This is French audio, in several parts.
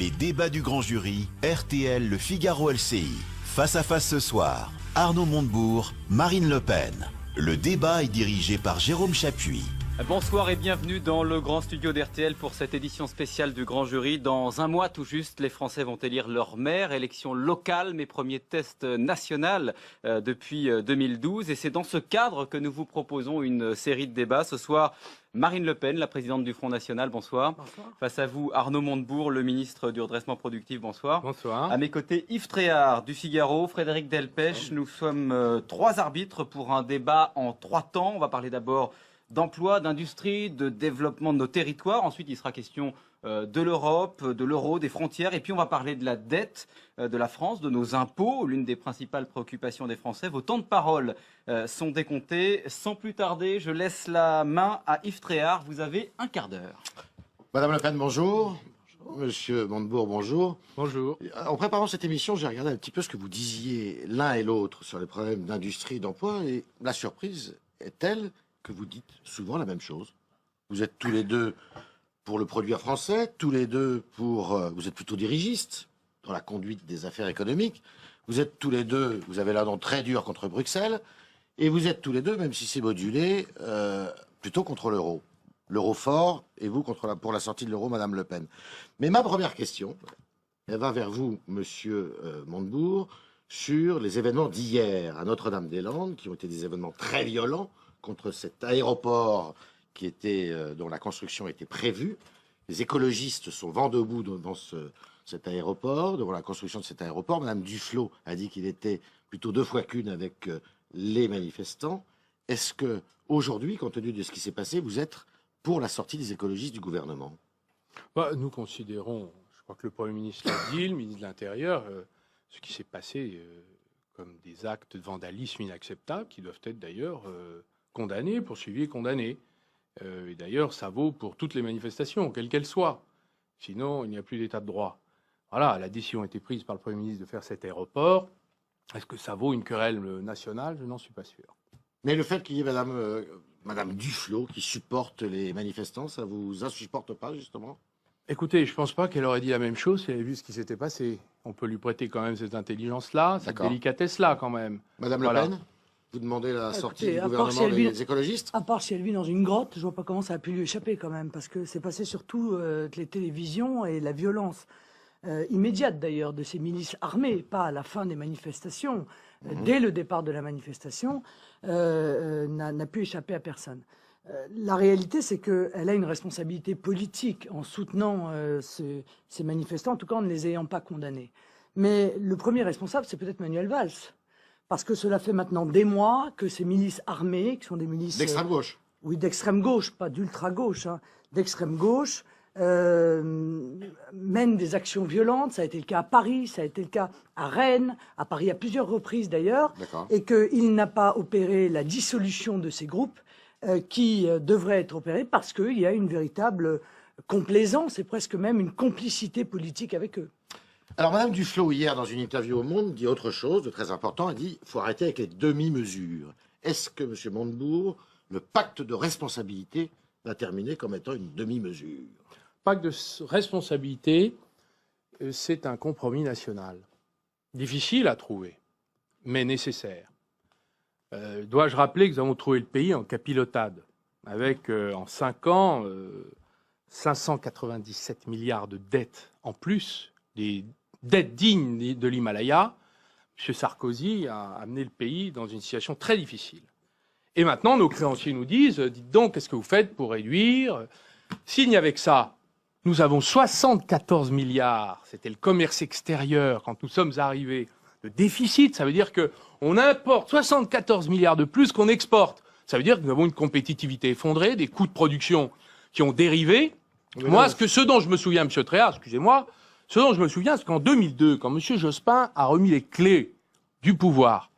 Les débats du grand jury, RTL, Le Figaro LCI. Face à face ce soir, Arnaud Montebourg, Marine Le Pen. Le débat est dirigé par Jérôme Chapuis. Bonsoir et bienvenue dans le grand studio d'RTL pour cette édition spéciale du Grand Jury. Dans un mois tout juste, les Français vont élire leur maire. Élection locale, mes premiers tests nationaux depuis 2012. Et c'est dans ce cadre que nous vous proposons une série de débats. Ce soir, Marine Le Pen, la présidente du Front National, bonsoir. Bonsoir. Face à vous, Arnaud Montebourg, le ministre du Redressement Productif, bonsoir. Bonsoir. À mes côtés, Yves Tréhard du Figaro, Frédéric Delpech. Nous sommes trois arbitres pour un débat en trois temps. On va parler d'abord d'emploi, d'industrie, de développement de nos territoires. Ensuite, il sera question de l'Europe, de l'euro, des frontières. Et puis, on va parler de la dette de la France, de nos impôts, l'une des principales préoccupations des Français. Vos temps de parole sont décomptés. Sans plus tarder, je laisse la main à Yves Tréhard. Vous avez un quart d'heure. Madame Le Pen, bonjour. Monsieur Montebourg, bonjour. Bonjour. En préparant cette émission, j'ai regardé un petit peu ce que vous disiez l'un et l'autre sur les problèmes d'industrie et d'emploi. Et la surprise est telle que vous dites souvent la même chose. Vous êtes tous les deux pour le produire français, tous les deux pour... vous êtes plutôt dirigistes dans la conduite des affaires économiques. Vous êtes tous les deux, vous avez l'air très dur contre Bruxelles. Et vous êtes tous les deux, même si c'est modulé, plutôt contre l'euro. L'euro fort, et vous pour la sortie de l'euro, Madame Le Pen. Mais ma première question, elle va vers vous, Monsieur Montebourg, sur les événements d'hier à Notre-Dame-des-Landes, qui ont été des événements très violents, contre cet aéroport dont la construction était prévue. Les écologistes sont vent debout devant cet aéroport, devant la construction de cet aéroport. Madame Duflot a dit qu'il était plutôt deux fois qu'une avec les manifestants. Est-ce que aujourd'hui, compte tenu de ce qui s'est passé, vous êtes pour la sortie des écologistes du gouvernement? Nous considérons, je crois que le Premier ministre l'a dit, le ministre de l'Intérieur, ce qui s'est passé comme des actes de vandalisme inacceptables, qui doivent être d'ailleurs condamnés, poursuivis et condamnés. Et d'ailleurs, ça vaut pour toutes les manifestations, quelles qu'elles soient. Sinon, il n'y a plus d'état de droit. Voilà, la décision a été prise par le Premier ministre de faire cet aéroport. Est-ce que ça vaut une querelle nationale? Je n'en suis pas sûr. Mais le fait qu'il y ait Madame Duflot qui supporte les manifestants, ça vous insupporte pas, justement? Écoutez, je ne pense pas qu'elle aurait dit la même chose si elle avait vu ce qui s'était passé. On peut lui prêter quand même cette intelligence-là, cette délicatesse-là quand même. Madame Le Pen, vous demandez la sortie du à part gouvernement si des écologistes? À part si elle vit dans une grotte, je vois pas comment ça a pu lui échapper quand même, parce que c'est passé sur toutes les télévisions et la violence immédiate d'ailleurs de ces milices armées, pas à la fin des manifestations, dès le départ de la manifestation, n'a pu échapper à personne. La réalité, c'est qu'elle a une responsabilité politique en soutenant ces manifestants, en tout cas en ne les ayant pas condamnés. Mais le premier responsable, c'est peut-être Manuel Valls. Parce que cela fait maintenant des mois que ces milices armées, qui sont des milices... D'extrême gauche. Oui, d'extrême gauche, pas d'ultra gauche, d'extrême gauche, mènent des actions violentes. Ça a été le cas à Paris, ça a été le cas à Rennes, à Paris à plusieurs reprises d'ailleurs. Et qu'il n'a pas opéré la dissolution de ces groupes qui devrait être opérée parce qu'il y a une véritable complaisance et presque même une complicité politique avec eux. Alors, Madame Duflot, hier, dans une interview au Monde, dit autre chose de très important. Elle dit qu'il faut arrêter avec les demi-mesures. Est-ce que, Monsieur Montebourg, le pacte de responsabilité va terminer comme étant une demi-mesure? Pacte de responsabilité, c'est un compromis national. Difficile à trouver, mais nécessaire. Dois-je rappeler que nous avons trouvé le pays en capilotade, avec, en 5 ans, 597 milliards de dettes en plus, des dettes dignes de l'Himalaya. M. Sarkozy a amené le pays dans une situation très difficile. Et maintenant, nos créanciers nous disent, dites donc, qu'est-ce que vous faites pour réduire? S'il n'y avait que ça, nous avons 74 milliards, c'était le commerce extérieur quand nous sommes arrivés, de déficit. Ça veut dire qu'on importe 74 milliards de plus qu'on exporte. Ça veut dire que nous avons une compétitivité effondrée, des coûts de production qui ont dérivé. Oui, moi, ce dont je me souviens, M. Tréhard, excusez-moi, ce dont je me souviens, c'est qu'en 2002, quand M. Jospin a remis les clés du pouvoir,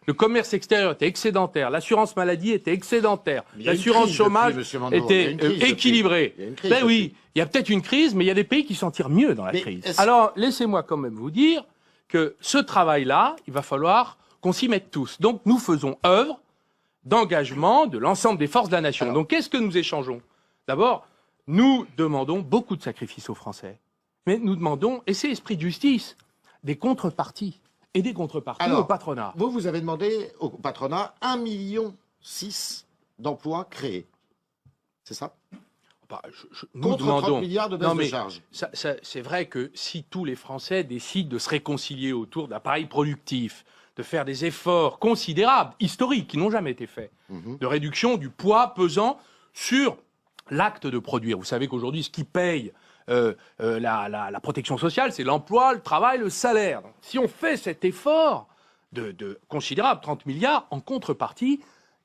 le commerce extérieur était excédentaire, l'assurance maladie était excédentaire, l'assurance chômage était équilibrée. Ben oui, il y a peut-être une crise, mais il y a des pays qui s'en tirent mieux dans la crise. Alors, laissez-moi quand même vous dire que ce travail-là, il va falloir qu'on s'y mette tous. Donc, nous faisons œuvre d'engagement de l'ensemble des forces de la nation. Donc, qu'est-ce que nous échangeons? D'abord, nous demandons beaucoup de sacrifices aux Français. Mais nous demandons, et c'est esprit de justice, des contreparties. Et des contreparties Alors, au patronat. Vous avez demandé au patronat 1,6 million d'emplois créés. C'est ça? Bah, nous Contre demandons. 30 milliards de baisse Non, mais de charges. c'est vrai que si tous les Français décident de se réconcilier autour d'appareils productifs, de faire des efforts considérables, historiques, qui n'ont jamais été faits, de réduction du poids pesant sur l'acte de produire. Vous savez qu'aujourd'hui, ce qui paye la protection sociale, c'est l'emploi, le travail, le salaire. Donc, si on fait cet effort de considérable, 30 milliards, en contrepartie,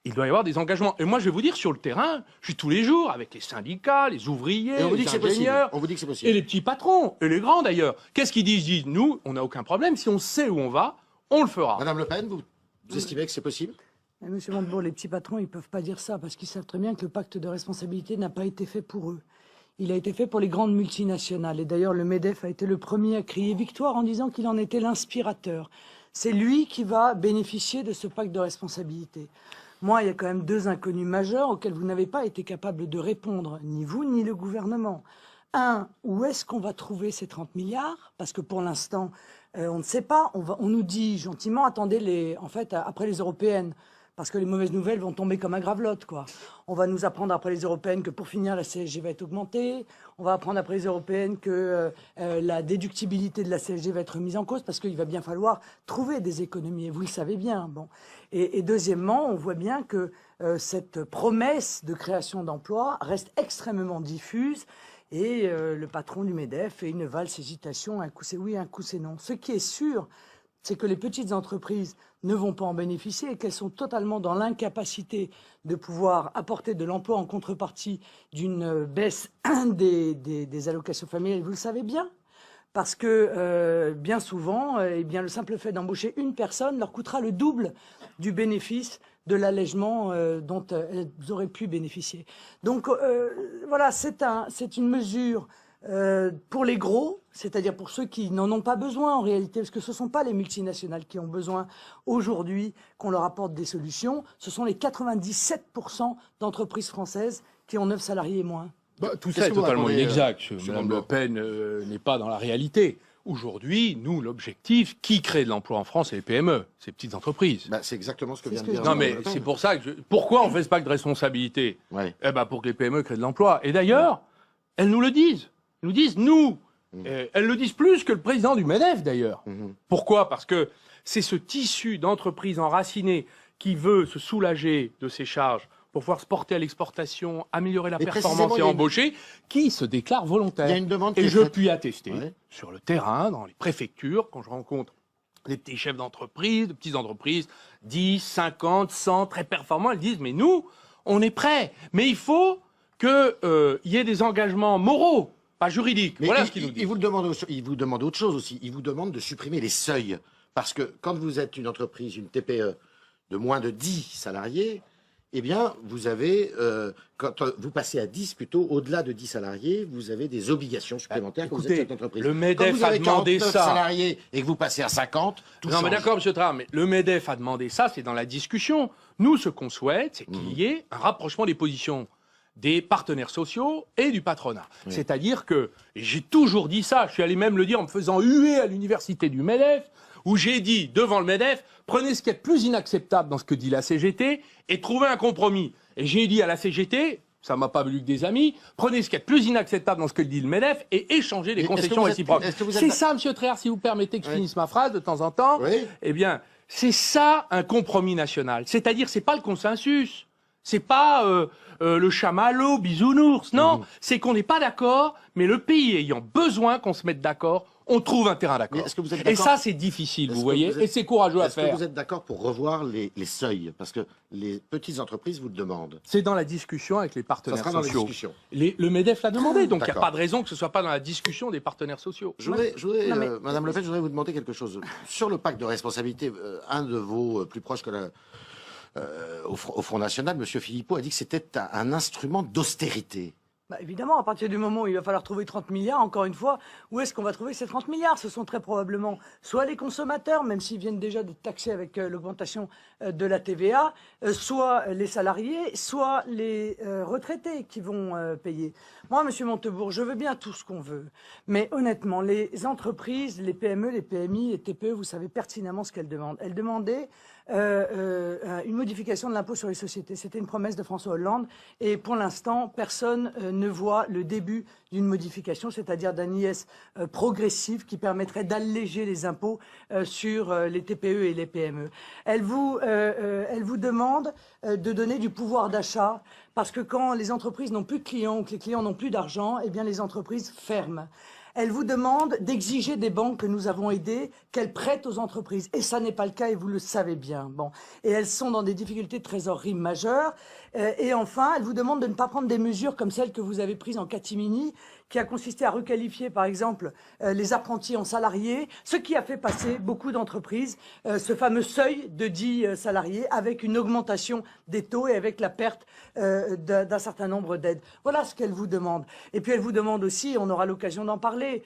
il doit y avoir des engagements. Et moi, je vais vous dire, sur le terrain, je suis tous les jours avec les syndicats, les ouvriers, Et on vous dit les que c'est possible. ingénieurs, On vous dit que c'est possible. et les petits patrons, et les grands d'ailleurs. Qu'est-ce qu'ils disent? Ils disent, nous, on n'a aucun problème. Si on sait où on va, on le fera. Madame Le Pen, vous estimez que c'est possible? Monsieur Montebourg, les petits patrons, ils ne peuvent pas dire ça parce qu'ils savent très bien que le pacte de responsabilité n'a pas été fait pour eux. Il a été fait pour les grandes multinationales. Et d'ailleurs, le MEDEF a été le premier à crier victoire en disant qu'il en était l'inspirateur. C'est lui qui va bénéficier de ce pacte de responsabilité. Moi, il y a quand même 2 inconnus majeurs auxquels vous n'avez pas été capable de répondre, ni vous, ni le gouvernement. Un, où est-ce qu'on va trouver ces 30 milliards? Parce que pour l'instant, on ne sait pas. On nous dit gentiment, attendez, après les européennes, parce que les mauvaises nouvelles vont tomber comme un gravelotte, quoi. On va nous apprendre après les européennes que pour finir, la CSG va être augmentée. On va apprendre après les européennes que la déductibilité de la CSG va être mise en cause parce qu'il va bien falloir trouver des économies. Et vous le savez bien. Bon. Et deuxièmement, on voit bien que cette promesse de création d'emplois reste extrêmement diffuse. Et le patron du MEDEF fait une valse hésitation. Un coup c'est oui, un coup c'est non. Ce qui est sûr, c'est que les petites entreprises ne vont pas en bénéficier et qu'elles sont totalement dans l'incapacité de pouvoir apporter de l'emploi en contrepartie d'une baisse des allocations familiales. Vous le savez bien, parce que bien souvent, le simple fait d'embaucher une personne leur coûtera le double du bénéfice de l'allègement dont elles auraient pu bénéficier. Donc voilà, c'est une mesure pour les gros, c'est-à-dire pour ceux qui n'en ont pas besoin en réalité, parce que ce ne sont pas les multinationales qui ont besoin aujourd'hui qu'on leur apporte des solutions, ce sont les 97% d'entreprises françaises qui ont 9 salariés et moins. Tout Qu'est-ce ça est que vous totalement répondez, inexact. monsieur Mme Le Montebourg Pen n'est pas dans la réalité. Aujourd'hui, nous, l'objectif, qui crée de l'emploi en France, c'est les PME, ces petites entreprises. Bah, c'est exactement ce que C'est vient ce de que dire. je Non, dis. mais c'est pour ça que pourquoi on fait ce pacte de responsabilité? Ouais. Eh ben, pour que les PME créent de l'emploi. Et d'ailleurs, elles nous le disent. Elles nous disent, nous. Elles le disent plus que le président du MEDEF, d'ailleurs. Pourquoi? Parce que c'est ce tissu d'entreprises enracinées qui veut se soulager de ses charges pour pouvoir se porter à l'exportation, améliorer la Mais performance précisément, et il y a embaucher, qui se déclare volontaire. Il y a une demande qui Et est je faite. puis attester, Ouais. sur le terrain, dans les préfectures, quand je rencontre des petits chefs d'entreprise, de petites entreprises, 10, 50, 100, très performants, elles disent, mais nous, on est prêts. Mais il faut qu'il y ait des engagements moraux, pas juridiques. Mais Voilà ce qu'ils nous disent. il vous demande autre chose aussi. Il vous demande de supprimer les seuils. Parce que quand vous êtes une entreprise, une TPE de moins de 10 salariés, eh bien, vous avez, quand vous passez à 10 plutôt, au-delà de 10 salariés, vous avez des obligations supplémentaires quand vous êtes Écoutez, cette entreprise. le Quand MEDEF vous a avez demandé 49 ça. salariés et que vous passez à 50, tout Non, mais change. d'accord, M. Tram, mais le MEDEF a demandé ça, c'est dans la discussion. Nous, ce qu'on souhaite, c'est qu'il y ait un rapprochement des positions des partenaires sociaux et du patronat. Oui. C'est-à-dire que, et j'ai toujours dit ça, je suis allé même le dire en me faisant huer à l'université du MEDEF, où j'ai dit devant le MEDEF, prenez ce qui est plus inacceptable dans ce que dit la CGT et trouvez un compromis. Et j'ai dit à la CGT, ça m'a pas valu que des amis, prenez ce qui est plus inacceptable dans ce que dit le MEDEF et échangez des Mais est-ce que concessions vous êtes- réciproques. est-ce que vous êtes- C'est ça, M. Tréhard, si vous permettez que je Oui. finisse ma phrase de temps en temps. Oui. Eh bien, c'est ça un compromis national. C'est-à-dire, c'est pas le consensus. C'est pas le chamallow, bisounours. Non, c'est qu'on n'est pas d'accord, mais le pays ayant besoin qu'on se mette d'accord, on trouve un terrain Mais d'accord. est-ce que vous êtes Et d'accord- ça, c'est difficile, Est-ce vous que voyez, vous êtes- et c'est courageux à Est-ce que faire. vous êtes d'accord pour revoir les seuils? Parce que les petites entreprises vous le demandent. C'est dans la discussion avec les Ça partenaires sera dans les sociaux. discussions. Le MEDEF l'a demandé, donc il n'y a D'accord. pas de raison que ce soit pas dans la discussion des partenaires sociaux. Je voudrais, Non, mais- Madame Le Pen, je voudrais vous demander quelque chose. Sur le pacte de responsabilité, un de vos plus proches que au Front National, M. Philippot, a dit que c'était un instrument d'austérité. Bah, évidemment, à partir du moment où il va falloir trouver 30 milliards, encore une fois, où est-ce qu'on va trouver ces 30 milliards? Ce sont très probablement soit les consommateurs, même s'ils viennent déjà d'être taxés avec l'augmentation de la TVA, soit les salariés, soit les retraités qui vont payer. Moi, Monsieur Montebourg, je veux bien tout ce qu'on veut, mais honnêtement, les entreprises, les PME, les PMI, les TPE, vous savez pertinemment ce qu'elles demandent. Elles demandaient une modification de l'impôt sur les sociétés. C'était une promesse de François Hollande et pour l'instant, personne ne voit le début d'une modification, c'est-à-dire d'un IS progressif qui permettrait d'alléger les impôts sur les TPE et les PME. Elle vous demande de donner du pouvoir d'achat parce que quand les entreprises n'ont plus de clients ou que les clients n'ont plus d'argent, eh bien les entreprises ferment. Elle vous demande d'exiger des banques que nous avons aidées qu'elles prêtent aux entreprises. Et ça n'est pas le cas et vous le savez bien. Bon. Et elles sont dans des difficultés de trésorerie majeures. Et enfin, elle vous demande de ne pas prendre des mesures comme celles que vous avez prises en catimini, qui a consisté à requalifier, par exemple, les apprentis en salariés, ce qui a fait passer beaucoup d'entreprises ce fameux seuil de 10 salariés avec une augmentation des taux et avec la perte d'un certain nombre d'aides. Voilà ce qu'elle vous demande. Et puis elle vous demande aussi, on aura l'occasion d'en parler,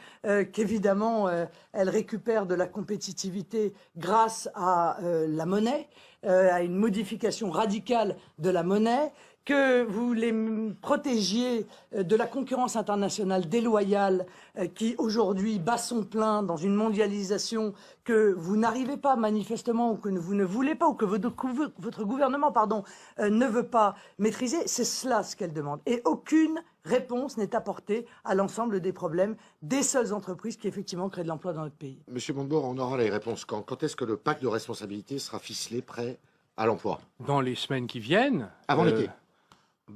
qu'évidemment, elle récupère de la compétitivité grâce à la monnaie, à une modification radicale de la monnaie, que vous les protégiez de la concurrence internationale déloyale qui aujourd'hui bat son plein dans une mondialisation que vous n'arrivez pas manifestement ou que vous ne voulez pas ou que votre gouvernement ne veut pas maîtriser. C'est cela ce qu'elle demande. Et aucune réponse n'est apportée à l'ensemble des problèmes des seules entreprises qui effectivement créent de l'emploi dans notre pays. Monsieur Montebourg, on aura les réponses quand? Quand est-ce que le pacte de responsabilité sera ficelé, prêt à l'emploi? Dans les semaines qui viennent. Avant l'été?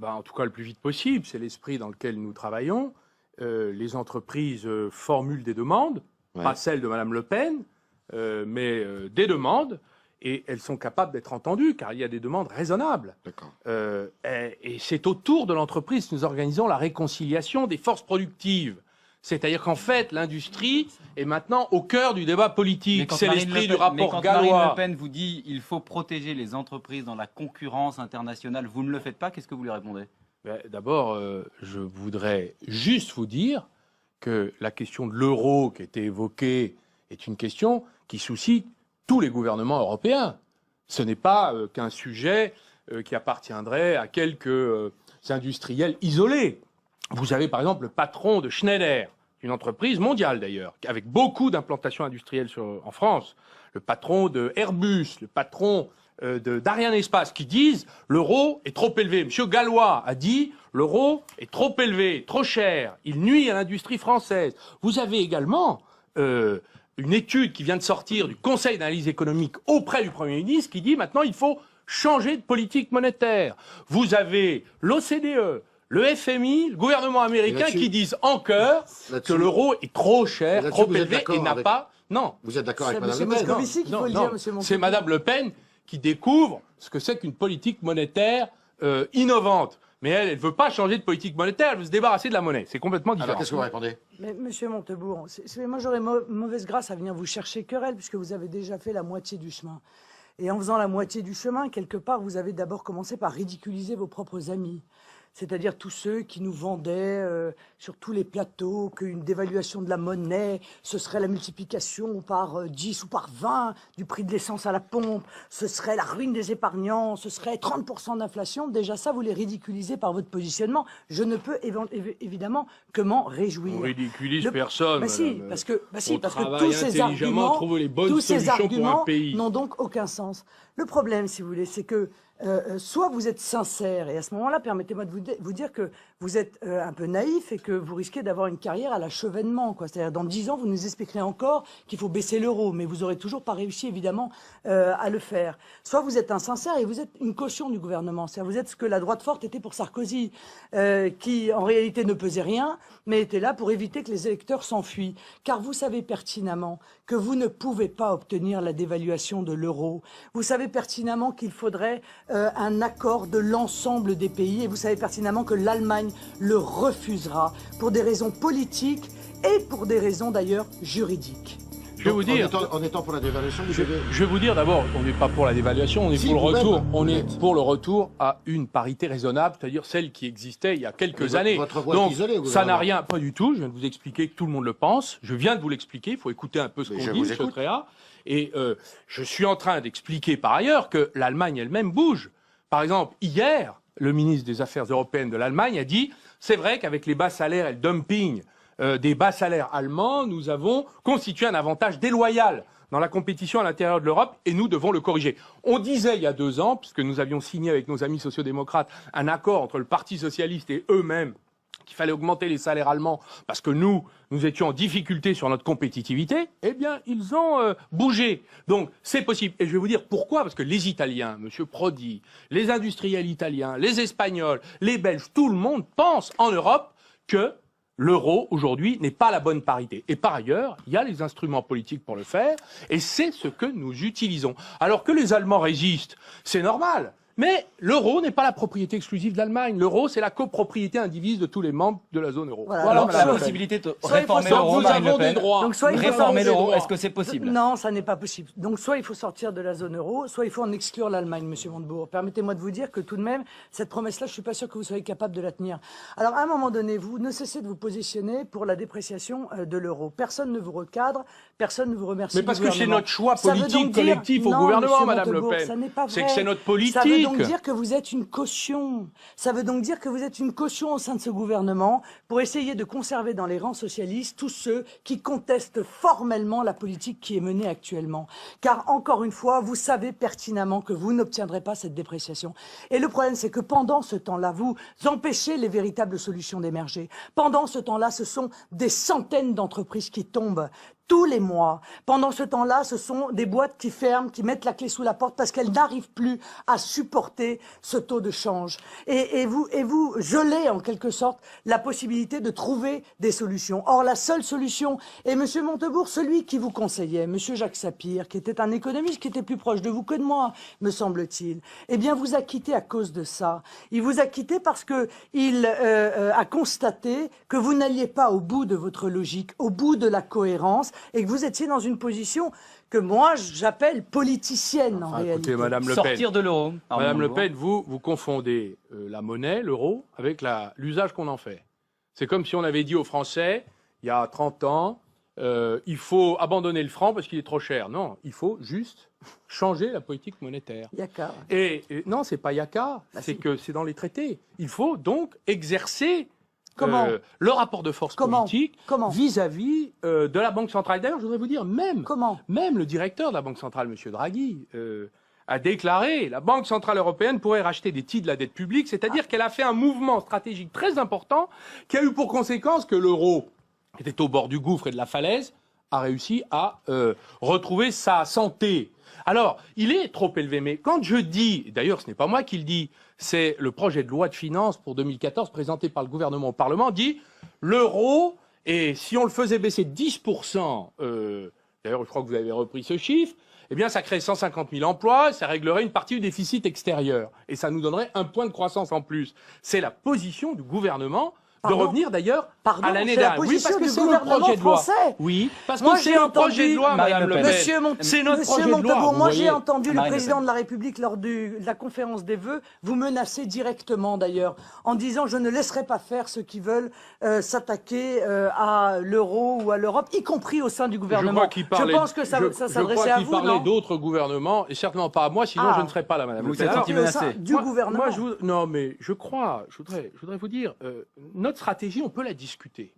En tout cas, le plus vite possible. C'est l'esprit dans lequel nous travaillons. Les entreprises formulent des demandes, pas celles de Mme Le Pen, mais des demandes, et elles sont capables d'être entendues, car il y a des demandes raisonnables. Et c'est autour de l'entreprise que nous organisons la réconciliation des forces productives. C'est-à-dire qu'en fait, l'industrie est maintenant au cœur du débat politique. C'est l'esprit du rapport Gallois. Marine Le Pen vous dit qu'il faut protéger les entreprises dans la concurrence internationale, vous ne le faites pas, qu'est-ce que vous lui répondez? D'abord, je voudrais juste vous dire que la question de l'euro qui a été évoquée est une question qui soucie tous les gouvernements européens. Ce n'est pas qu'un sujet qui appartiendrait à quelques industriels isolés. Vous avez par exemple le patron de Schneider, une entreprise mondiale d'ailleurs, avec beaucoup d'implantations industrielles en France, le patron de Airbus, le patron d'Ariane Espace, qui disent l'euro est trop élevé. Monsieur Gallois a dit l'euro est trop élevé, trop cher, il nuit à l'industrie française. Vous avez également une étude qui vient de sortir du Conseil d'analyse économique auprès du Premier ministre qui dit maintenant il faut changer de politique monétaire. Vous avez l'OCDE, le FMI, le gouvernement américain qui disent en chœur que l'euro est trop cher, trop élevé et n'a pas... Non. Vous êtes d'accord avec Mme Le Pen? Non, c'est Mme Le Pen qui découvre ce que c'est qu'une politique monétaire innovante. Mais elle ne veut pas changer de politique monétaire, elle veut se débarrasser de la monnaie. C'est complètement différent. Alors qu'est-ce que vous répondez? Mais Monsieur Montebourg, moi j'aurais mauvaise grâce à venir vous chercher querelle puisque vous avez déjà fait la moitié du chemin. Et en faisant la moitié du chemin, quelque part, vous avez d'abord commencé par ridiculiser vos propres amis. C'est-à-dire tous ceux qui nous vendaient sur tous les plateaux qu'une dévaluation de la monnaie, ce serait la multiplication par 10 ou par 20 du prix de l'essence à la pompe, ce serait la ruine des épargnants, ce serait 30% d'inflation. Déjà ça, vous les ridiculisez par votre positionnement. Je ne peux évidemment que m'en réjouir. On ridiculise personne. Parce que tous ces arguments n'ont donc aucun sens. Le problème, si vous voulez, c'est que soit vous êtes sincère, et à ce moment-là, permettez-moi de vous dire que vous êtes un peu naïf et que vous risquez d'avoir une carrière à l'achevènement. C'est-à-dire, dans 10 ans, vous nous expliquerez encore qu'il faut baisser l'euro, mais vous n'aurez toujours pas réussi, évidemment, à le faire. Soit vous êtes insincère et vous êtes une caution du gouvernement. C'est-à-dire, vous êtes ce que la droite forte était pour Sarkozy, qui, en réalité, ne pesait rien, mais était là pour éviter que les électeurs s'enfuient. Car vous savez pertinemment que vous ne pouvez pas obtenir la dévaluation de l'euro. Vous savez pertinemment qu'il faudrait un accord de l'ensemble des pays et vous savez pertinemment que l'Allemagne le refusera pour des raisons politiques et pour des raisons d'ailleurs juridiques. Je vais vous dire. En étant pour la dévaluation, Je vais vous dire d'abord, on n'est pas pour la dévaluation, on est pour le retour. On est pour le retour à une parité raisonnable, c'est-à-dire celle qui existait il y a quelques années. Votre voix Donc est isolée, au ça n'a gouvernement. rien, pas du tout. Je viens de vous expliquer que tout le monde le pense. Je viens de vous l'expliquer. Il faut écouter un peu ce Mais qu'on je dit, vous M. écoute. Tréa. Et je suis en train d'expliquer par ailleurs que l'Allemagne elle-même bouge. Par exemple, hier, le ministre des Affaires européennes de l'Allemagne a dit c'est vrai qu'avec les bas salaires et le dumping des bas salaires allemands, nous avons constitué un avantage déloyal dans la compétition à l'intérieur de l'Europe et nous devons le corriger. On disait il y a 2 ans, puisque nous avions signé avec nos amis sociodémocrates un accord entre le Parti socialiste et eux-mêmes, qu'il fallait augmenter les salaires allemands parce que nous étions en difficulté sur notre compétitivité, eh bien, ils ont bougé. Donc, c'est possible. Et je vais vous dire pourquoi. Parce que les Italiens, M. Prodi, les industriels italiens, les Espagnols, les Belges, tout le monde pense en Europe que l'euro, aujourd'hui, n'est pas la bonne parité. Et par ailleurs, il y a les instruments politiques pour le faire, et c'est ce que nous utilisons. Alors que les Allemands résistent, c'est normal. Mais l'euro n'est pas la propriété exclusive de l'Allemagne. L'euro, c'est la copropriété indivise de tous les membres de la zone euro. Voilà. Alors, Donc, la soit- possibilité de soit il faut réformer sortir- l'euro, Nous Marine avons Le des Pen. droits. Donc, soit il faut Réformer sortir- l'euro, est-ce que c'est possible? Non, ça n'est pas possible. Donc, soit il faut sortir de la zone euro, soit il faut en exclure l'Allemagne, Monsieur Montebourg. Permettez-moi de vous dire que tout de même, cette promesse-là, je suis pas sûr que vous soyez capable de la tenir. Alors, à un moment donné, vous ne cessez de vous positionner pour la dépréciation de l'euro. Personne ne vous recadre, personne ne vous remercie. Mais du parce que c'est gouvernement. notre choix Ça veut politique donc dire- collectif au Non, gouvernement, Monsieur Madame Le Montebourg, Pen. ça n'est pas C'est vrai. que c'est notre politique. Ça veut donc dire que vous êtes une caution. Ça veut donc dire que vous êtes une caution au sein de ce gouvernement pour essayer de conserver dans les rangs socialistes tous ceux qui contestent formellement la politique qui est menée actuellement. Car, encore une fois, vous savez pertinemment que vous n'obtiendrez pas cette dépréciation. Et le problème, c'est que pendant ce temps-là, vous empêchez les véritables solutions d'émerger. Pendant ce temps-là, ce sont des centaines d'entreprises qui tombent tous les mois. Pendant ce temps-là, ce sont des boîtes qui ferment, qui mettent la clé sous la porte parce qu'elles n'arrivent plus à supporter ce taux de change. Et vous gelez en quelque sorte la possibilité de trouver des solutions. Or, la seule solution, et Monsieur Montebourg, celui qui vous conseillait, Monsieur Jacques Sapir, qui était un économiste qui était plus proche de vous que de moi, me semble-t-il, eh bien, vous a quitté à cause de ça. Il vous a quitté parce que il a constaté que vous n'alliez pas au bout de votre logique, au bout de la cohérence, et que vous étiez dans une position que moi j'appelle politicienne en réalité. Écoutez, Madame Le Pen. Sortir de l'euro. Madame Le Montebourg. Pen, vous confondez la monnaie, l'euro, avec l'usage qu'on en fait. C'est comme si on avait dit aux Français, il y a 30 ans, il faut abandonner le franc parce qu'il est trop cher. Non, il faut juste changer la politique monétaire. Yaka. Et non, c'est pas Yaka, Bah, c'est si. que c'est dans les traités. Il faut donc exercer Comment le rapport de force Comment politique Comment vis-à-vis de la Banque centrale. D'ailleurs, je voudrais vous dire, Comment même le directeur de la Banque centrale, M. Draghi, a déclaré la Banque centrale européenne pourrait racheter des titres de la dette publique, c'est-à-dire qu'elle a fait un mouvement stratégique très important qui a eu pour conséquence que l'euro, qui était au bord du gouffre et de la falaise, a réussi à retrouver sa santé. Alors, il est trop élevé, mais quand je dis, d'ailleurs ce n'est pas moi qui le dis, c'est le projet de loi de finances pour 2014 présenté par le gouvernement au Parlement, dit l'euro, et si on le faisait baisser de 10%, d'ailleurs je crois que vous avez repris ce chiffre, eh bien ça crée 150 000 emplois, ça réglerait une partie du déficit extérieur, et ça nous donnerait 1 point de croissance en plus. C'est la position du gouvernement de Pardon revenir d'ailleurs Pardon, à l'année c'est la dernière. Oui, position parce que du c'est le gouvernement projet de loi. français. Oui, parce Moi, que c'est j'ai le projet de loi, entendu- Madame Le Pen. C'est notre Monsieur projet de loi. Montebourg, vous moi voyez. j'ai entendu le Marine Le président Pen. de la République lors de la conférence des vœux vous menacer directement d'ailleurs en disant je ne laisserai pas faire ceux qui veulent s'attaquer à l'euro ou à l'Europe, y compris au sein du Je gouvernement. crois qu'il parlait, Je pense que ça je s'adressait crois à qu'il vous, parlait non d'autres gouvernements, et certainement pas à moi, sinon Ah. je ne serais pas là, Madame Vous Le Pen. êtes Alors, senti Au sein menacé. du moi, gouvernement. non, mais je voudrais vous dire, notre stratégie, on peut la discuter.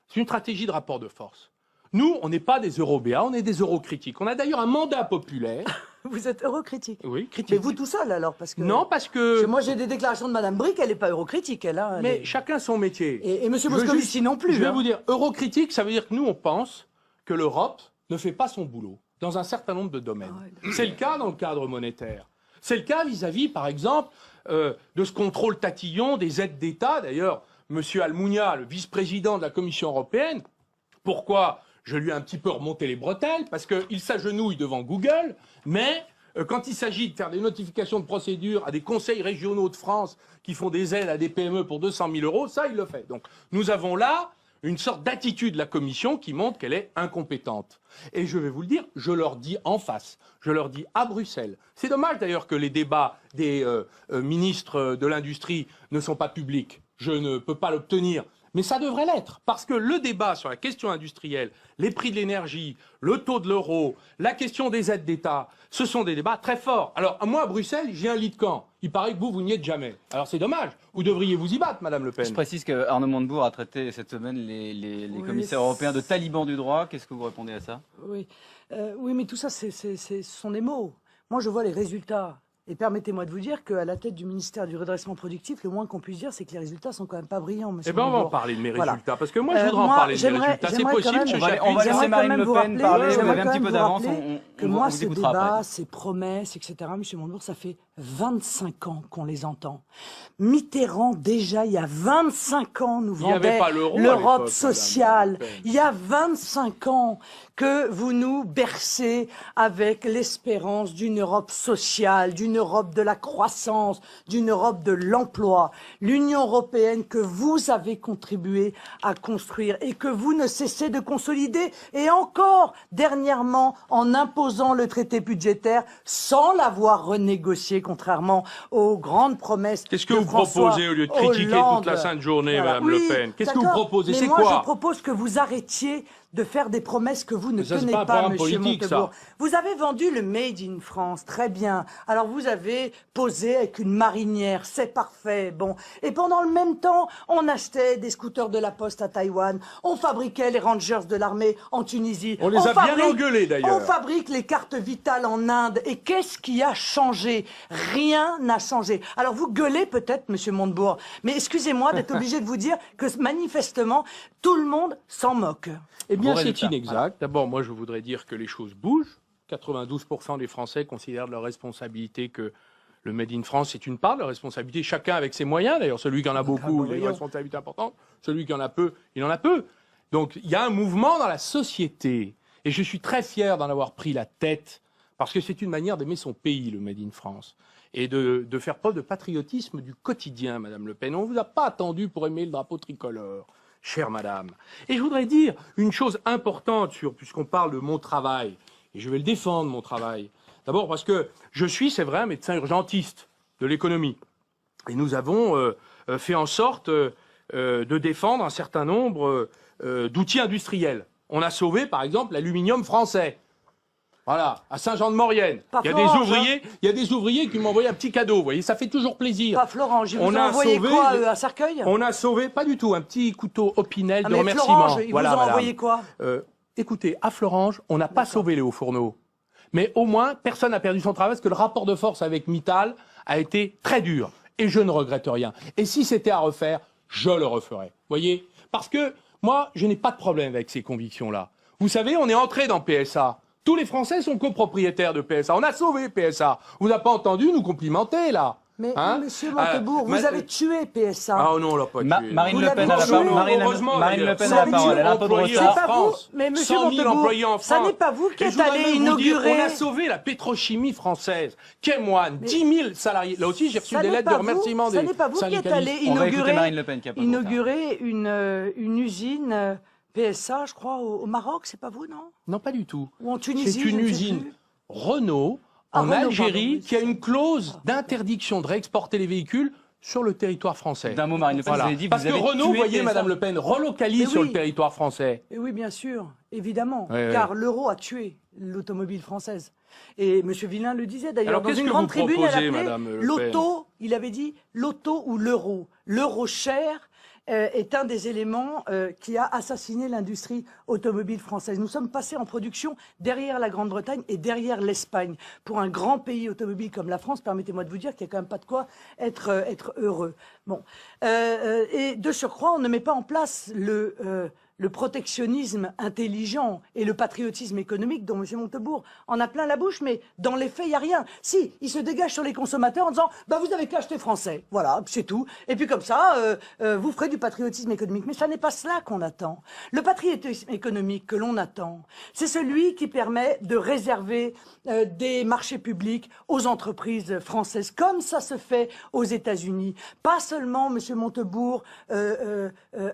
C'est une stratégie de rapport de force. Nous, on n'est pas des eurobéats, on est des eurocritiques. On a d'ailleurs un mandat populaire. Vous êtes eurocritique. Oui, critique. Mais vous tout seul alors parce que Non, parce Parce que que... moi j'ai des déclarations de Madame Brick, elle n'est pas eurocritique, elle. Hein, elle Mais est- chacun son métier. Et Monsieur Je veux Moscovici juste- non plus. Je vais hein. vous dire, eurocritique, ça veut dire que nous, on pense que l'Europe ne fait pas son boulot dans un certain nombre de domaines. Ah ouais. C'est le cas dans le cadre monétaire. C'est le cas vis-à-vis, par exemple, de ce contrôle tatillon des aides d'État. D'ailleurs, M. Almunia, le vice-président de la Commission européenne, pourquoi je lui ai un petit peu remonté les bretelles? Parce qu'il s'agenouille devant Google, mais quand il s'agit de faire des notifications de procédure à des conseils régionaux de France qui font des aides à des PME pour 200 000 euros, ça, il le fait. Donc, nous avons là une sorte d'attitude de la Commission qui montre qu'elle est incompétente. Et je vais vous le dire, je leur dis en face, je leur dis à Bruxelles. C'est dommage d'ailleurs que les débats des ministres de l'Industrie ne sont pas publics. Je ne peux pas l'obtenir. Mais ça devrait l'être, parce que le débat sur la question industrielle, les prix de l'énergie, le taux de l'euro, la question des aides d'État, ce sont des débats très forts. Alors, moi, à Bruxelles, j'ai un lit de camp. Il paraît que vous n'y êtes jamais. Alors, c'est dommage. Vous devriez vous y battre, Madame Le Pen. Je précise que Arnaud Montebourg a traité cette semaine les commissaires européens de talibans du droit. Qu'est-ce que vous répondez à ça? Oui, oui, mais tout ça, ce sont des mots. Moi, je vois les résultats. Et permettez-moi de vous dire qu'à la tête du ministère du redressement productif, le moins qu'on puisse dire, c'est que les résultats sont quand même pas brillants, monsieur. Eh bien, on va en parler de mes résultats, parce que moi, je voudrais en parler de mes résultats. C'est possible, on va laisser Marine Le Pen parler, vous avez un petit peu d'avance. Que moi, ces débats, ces promesses, etc., monsieur Montebourg, ça fait 25 ans qu'on les entend. Mitterrand, déjà, il y a 25 ans, nous vendait l'Europe sociale. Il y a 25 ans que vous nous bercez avec l'espérance d'une Europe sociale, d'une Europe de la croissance, d'une Europe de l'emploi. L'Union européenne que vous avez contribué à construire et que vous ne cessez de consolider, et encore dernièrement en imposant le traité budgétaire sans l'avoir renégocié, contrairement aux grandes promesses. Qu'est-ce que vous proposez au lieu de critiquer toute la sainte journée, Madame Le Pen? Qu'est-ce que vous proposez? C'est quoi? Moi, je propose que vous arrêtiez de faire des promesses que vous ne tenez pas, monsieur Montebourg. Vous avez vendu le Made in France, très bien. Alors vous avez posé avec une marinière, c'est parfait, bon. Et pendant le même temps, on achetait des scooters de la Poste à Taïwan, on fabriquait les Rangers de l'armée en Tunisie. On les a bien engueulés d'ailleurs. On fabrique les cartes vitales en Inde. Et qu'est-ce qui a changé? Rien n'a changé. Alors vous gueulez peut-être, monsieur Montebourg, mais excusez-moi d'être obligé de vous dire que manifestement, tout le monde s'en moque. Eh bien, c'est inexact. D'abord, moi, je voudrais dire que les choses bougent. 92% des Français considèrent de leur responsabilité que le Made in France est une part de leur responsabilité. Chacun avec ses moyens. D'ailleurs, celui qui en a beaucoup, il a une responsabilité importante. Celui qui en a peu, il en a peu. Donc, il y a un mouvement dans la société. Et je suis très fier d'en avoir pris la tête, parce que c'est une manière d'aimer son pays, le Made in France. Et de faire preuve de patriotisme du quotidien, Madame Le Pen. On ne vous a pas attendu pour aimer le drapeau tricolore, chère madame. Et je voudrais dire une chose importante, puisqu'on parle de mon travail, et je vais le défendre, mon travail. D'abord parce que je suis, c'est vrai, un médecin urgentiste de l'économie. Et nous avons fait en sorte de défendre un certain nombre d'outils industriels. On a sauvé, par exemple, l'aluminium français. Voilà, à Saint-Jean-de-Maurienne. Il y a des ouvriers qui m'ont envoyé un petit cadeau, vous voyez, ça fait toujours plaisir. Pas Florent, je vous ai envoyé quoi, à Cercueil? On a sauvé, pas du tout, un petit couteau Opinel de remerciement. Florange, ils vous ont envoyé quoi? Écoutez, à Florange, on n'a pas sauvé les hauts fourneaux. Mais au moins, personne n'a perdu son travail, parce que le rapport de force avec Mittal a été très dur. Et je ne regrette rien. Et si c'était à refaire, je le referais. Vous voyez? Parce que moi, je n'ai pas de problème avec ces convictions-là. Vous savez, on est entré dans PSA. Tous les Français sont copropriétaires de PSA. On a sauvé PSA. Vous n'avez pas entendu nous complimenter, là? Mais, monsieur Montebourg, vous avez tué PSA. Ah non, on l'a pas tué. Marine Le Pen a la parole. Marine Le Pen a la parole. Elle a un peu de retard. C'est pas vous, mais monsieur Montebourg, ça n'est pas vous qui êtes allé inaugurer... On a sauvé la pétrochimie française. Kemoine, 10 000 salariés. Là aussi, j'ai reçu des lettres de remerciement des syndicalistes. Ça n'est pas vous qui êtes allé inaugurer une usine... PSA, je crois, au Maroc, c'est pas vous, non? Non, pas du tout. Ou en Tunisie? C'est une usine Renault en Algérie qui a une clause d'interdiction de réexporter les véhicules sur le territoire français. D'un mot, Marine Le Pen, vous avez dit, parce que Renault, vous voyez, Madame Le Pen, relocalise sur le territoire français. Et oui, bien sûr, évidemment, car l'euro a tué l'automobile française. Et M. Villain le disait d'ailleurs dans une grande tribune, l'auto, il avait dit l'auto ou l'euro. L'euro cher est un des éléments qui a assassiné l'industrie automobile française. Nous sommes passés en production derrière la Grande-Bretagne et derrière l'Espagne. Pour un grand pays automobile comme la France, permettez-moi de vous dire qu'il n'y a quand même pas de quoi être heureux. Bon. Et de surcroît, on ne met pas en place le protectionnisme intelligent et le patriotisme économique dont M. Montebourg en a plein la bouche, mais dans les faits, il n'y a rien. Si, il se dégage sur les consommateurs en disant « bah vous n'avez qu'à acheter français ». Voilà, c'est tout. Et puis comme ça, vous ferez du patriotisme économique. Mais ça n'est pas cela qu'on attend. Le patriotisme économique que l'on attend, c'est celui qui permet de réserver des marchés publics aux entreprises françaises, comme ça se fait aux États-Unis. Pas seulement, M. Montebourg,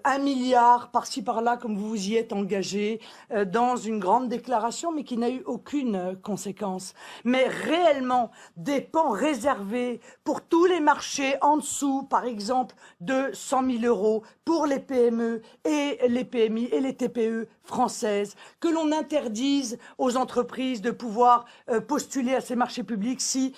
1 milliard par-ci par-là, comme vous vous y êtes engagé, dans une grande déclaration, mais qui n'a eu aucune conséquence. Mais réellement, des pans réservés pour tous les marchés en dessous, par exemple, de 100 000 euros pour les PME et les PMI et les TPE françaises, que l'on interdise aux entreprises de pouvoir postuler à ces marchés publics si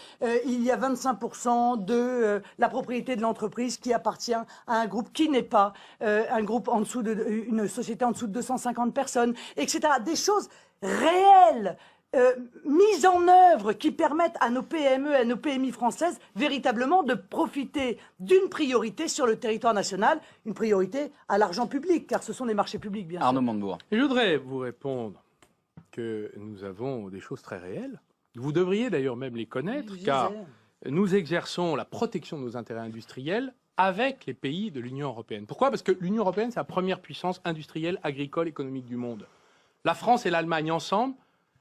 il y a 25% de la propriété de l'entreprise qui appartient à un groupe qui n'est pas un groupe en dessous de une société en dessous de 250 personnes, etc. Des choses réelles. Mises en œuvre qui permettent à nos PME et à nos PMI françaises véritablement de profiter d'une priorité sur le territoire national, une priorité à l'argent public, car ce sont des marchés publics, bien sûr. Arnaud Montebourg. Et je voudrais vous répondre que nous avons des choses très réelles. Vous devriez d'ailleurs même les connaître, car nous exerçons la protection de nos intérêts industriels avec les pays de l'Union européenne. Pourquoi? Parce que l'Union européenne, c'est la première puissance industrielle, agricole, économique du monde. La France et l'Allemagne ensemble,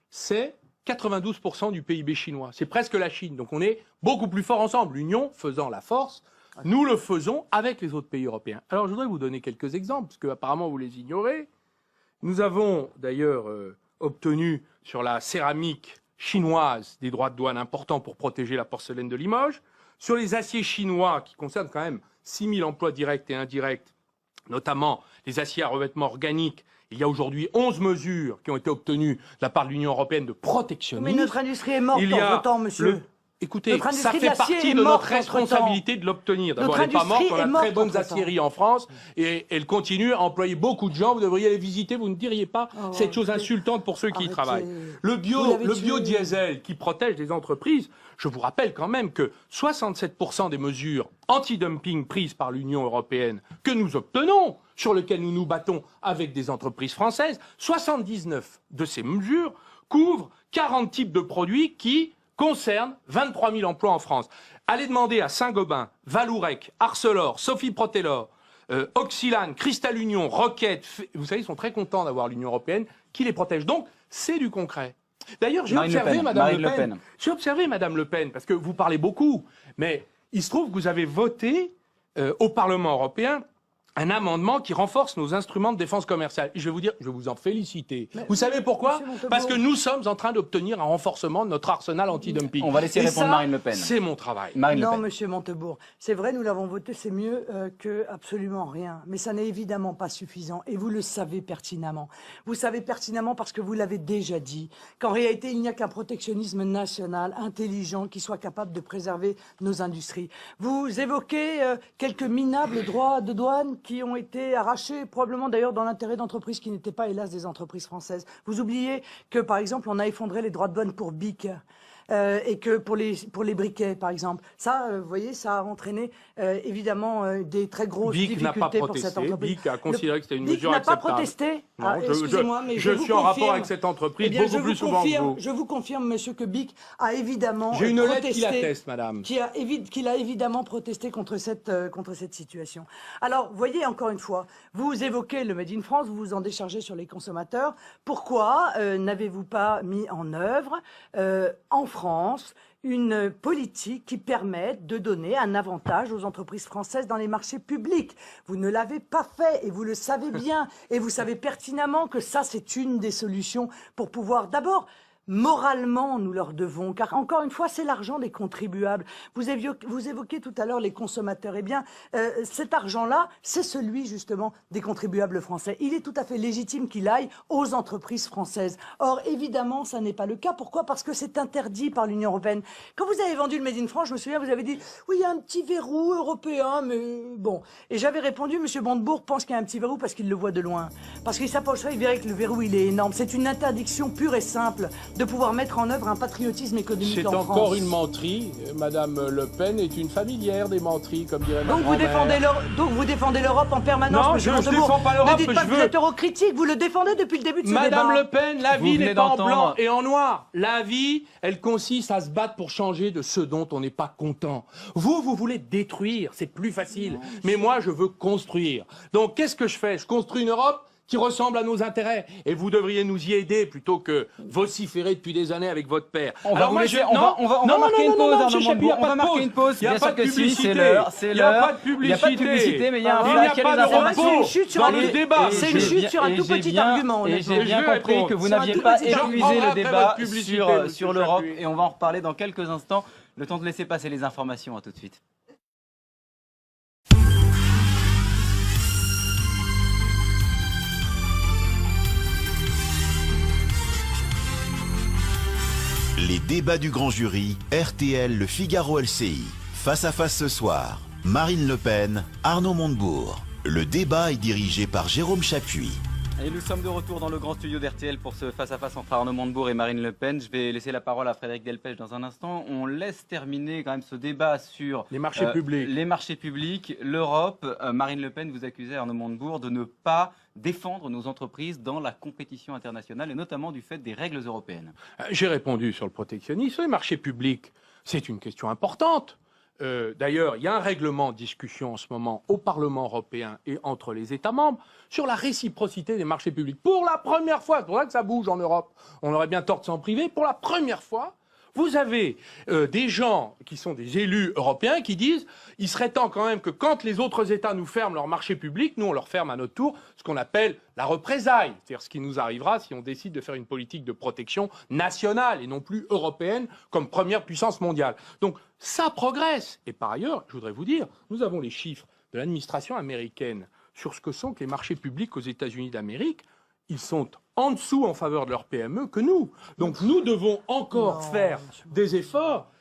c'est 92% du PIB chinois. C'est presque la Chine. Donc on est beaucoup plus fort ensemble. L'Union faisant la force, nous le faisons avec les autres pays européens. Alors je voudrais vous donner quelques exemples, parce qu'apparemment vous les ignorez. Nous avons d'ailleurs obtenu sur la céramique chinoise des droits de douane importants pour protéger la porcelaine de Limoges. Sur les aciers chinois, qui concernent quand même 6 000 emplois directs et indirects, notamment les aciers à revêtement organique, il y a aujourd'hui 11 mesures qui ont été obtenues de la part de l'Union européenne de protectionnisme. Mais notre industrie est morte entre-temps, monsieur. Écoutez, ça fait partie de notre responsabilité de l'obtenir. D'abord, elle n'est pas morte, on a très bonnes aciéries en France et elle continue à employer beaucoup de gens. Vous devriez les visiter, vous ne diriez pas cette chose insultante pour ceux qui y travaillent. Le biodiesel qui protège les entreprises, je vous rappelle quand même que 67% des mesures anti-dumping prises par l'Union européenne que nous obtenons, sur lesquelles nous nous battons avec des entreprises françaises, 79 de ces mesures couvrent 40 types de produits qui concerne 23 000 emplois en France. Allez demander à Saint-Gobain, Vallourec, Arcelor, Sophie Protelor, Oxylane, Cristal Union, Roquette, vous savez, ils sont très contents d'avoir l'Union européenne qui les protège. Donc, c'est du concret. D'ailleurs, j'ai observé Madame Le Pen. J'ai observé Madame Le Pen, parce que vous parlez beaucoup, mais il se trouve que vous avez voté au Parlement européen un amendement qui renforce nos instruments de défense commerciale. Et je vais vous dire, je vais vous en féliciter. Vous savez pourquoi? Parce que nous sommes en train d'obtenir un renforcement de notre arsenal anti-dumping. On va laisser répondre Marine Le Pen. C'est mon travail. Non, monsieur Montebourg, c'est vrai, nous l'avons voté, c'est mieux que absolument rien. Mais ça n'est évidemment pas suffisant. Et vous le savez pertinemment. Vous savez pertinemment parce que vous l'avez déjà dit, qu'en réalité, il n'y a qu'un protectionnisme national, intelligent, qui soit capable de préserver nos industries. Vous évoquez quelques minables droits de douane qui ont été arrachés, probablement d'ailleurs dans l'intérêt d'entreprises qui n'étaient pas, hélas, des entreprises françaises. Vous oubliez que, par exemple, on a effondré les droits de douane pour BIC. Et que pour les briquets, par exemple. Ça, vous voyez, ça a entraîné évidemment des très grosses difficultés pour cette entreprise. BIC a considéré que c'était une mesure acceptable. BIC n'a pas protesté. Excusez-moi, mais je suis en rapport avec cette entreprise beaucoup plus souvent que vous. Je vous confirme, monsieur, que BIC a évidemment protesté. J'ai une lettre qui l'atteste, madame. Qu'il a évidemment protesté contre cette situation. Alors, voyez, encore une fois, vous évoquez le Made in France, vous vous en déchargez sur les consommateurs. Pourquoi n'avez-vous pas mis en œuvre en France une politique qui permette de donner un avantage aux entreprises françaises dans les marchés publics? Vous ne l'avez pas fait et vous le savez bien. Et vous savez pertinemment que ça, c'est une des solutions pour pouvoir d'abord... Moralement, nous leur devons, car encore une fois, c'est l'argent des contribuables. Vous évoquez tout à l'heure les consommateurs. Eh bien, cet argent-là, c'est celui justement des contribuables français. Il est tout à fait légitime qu'il aille aux entreprises françaises. Or, évidemment, ça n'est pas le cas. Pourquoi? Parce que c'est interdit par l'Union européenne. Quand vous avez vendu le Made in France, je me souviens, vous avez dit « Oui, il y a un petit verrou européen, mais bon ». Et j'avais répondu « Monsieur Montebourg pense qu'il y a un petit verrou parce qu'il le voit de loin. Parce qu'il s'approcherait, il verrait que le verrou, il est énorme. C'est une interdiction pure et simple de pouvoir mettre en œuvre un patriotisme économique en France. C'est encore une menterie. Madame Le Pen est une familière des menteries, comme dirait ma Donc vous défendez l'Europe en permanence. Non, je ne défends pas l'Europe. Ne dites pas que vous êtes eurocritique, vous le défendez depuis le début de ce débat. Madame Le Pen, la vie n'est pas en blanc et en noir. La vie, elle consiste à se battre pour changer de ce dont on n'est pas content. Vous voulez détruire, c'est plus facile. Mais moi, je veux construire. Donc qu'est-ce que je fais? Je construis une Europe qui ressemble à nos intérêts. Et vous devriez nous y aider plutôt que vociférer depuis des années avec votre père. On va marquer une pause, Arnaud Montebourg. On va marquer une pause. Bien sûr que si, c'est l'heure. Il n'y a pas de publicité. Mais il y a un flash, il n'y a pas de repos dans le débat. C'est une chute sur un tout petit argument. Et j'ai bien compris que vous n'aviez pas épuisé le débat sur l'Europe. Et on va en reparler dans quelques instants. Le temps de laisser passer les informations. À tout de suite. Les débats du grand jury, RTL, le Figaro LCI. Face à face ce soir, Marine Le Pen, Arnaud Montebourg. Le débat est dirigé par Jérôme Chapuis. Et nous sommes de retour dans le grand studio d'RTL pour ce face-à-face entre Arnaud Montebourg et Marine Le Pen. Je vais laisser la parole à Frédéric Delpech dans un instant. On laisse terminer quand même ce débat sur les marchés publics. Les marchés publics, l'Europe. Marine Le Pen, vous accusez Arnaud Montebourg de ne pas défendre nos entreprises dans la compétition internationale et notamment du fait des règles européennes. J'ai répondu sur le protectionnisme. Les marchés publics, c'est une question importante. D'ailleurs, il y a un règlement de discussion en ce moment au Parlement européen et entre les États membres sur la réciprocité des marchés publics. Pour la première fois, c'est pour ça que ça bouge en Europe, on aurait bien tort de s'en priver, pour la première fois, vous avez des gens qui sont des élus européens qui disent il serait temps quand même que quand les autres États nous ferment leurs marchés publics, nous on leur ferme à notre tour ce qu'on appelle la représaille, c'est-à-dire ce qui nous arrivera si on décide de faire une politique de protection nationale et non plus européenne comme première puissance mondiale. Donc ça progresse. Et par ailleurs, je voudrais vous dire, nous avons les chiffres de l'administration américaine sur ce que sont les marchés publics aux États-Unis d'Amérique. Ils sont en dessous en faveur de leur PME que nous. Donc nous devons encore faire des efforts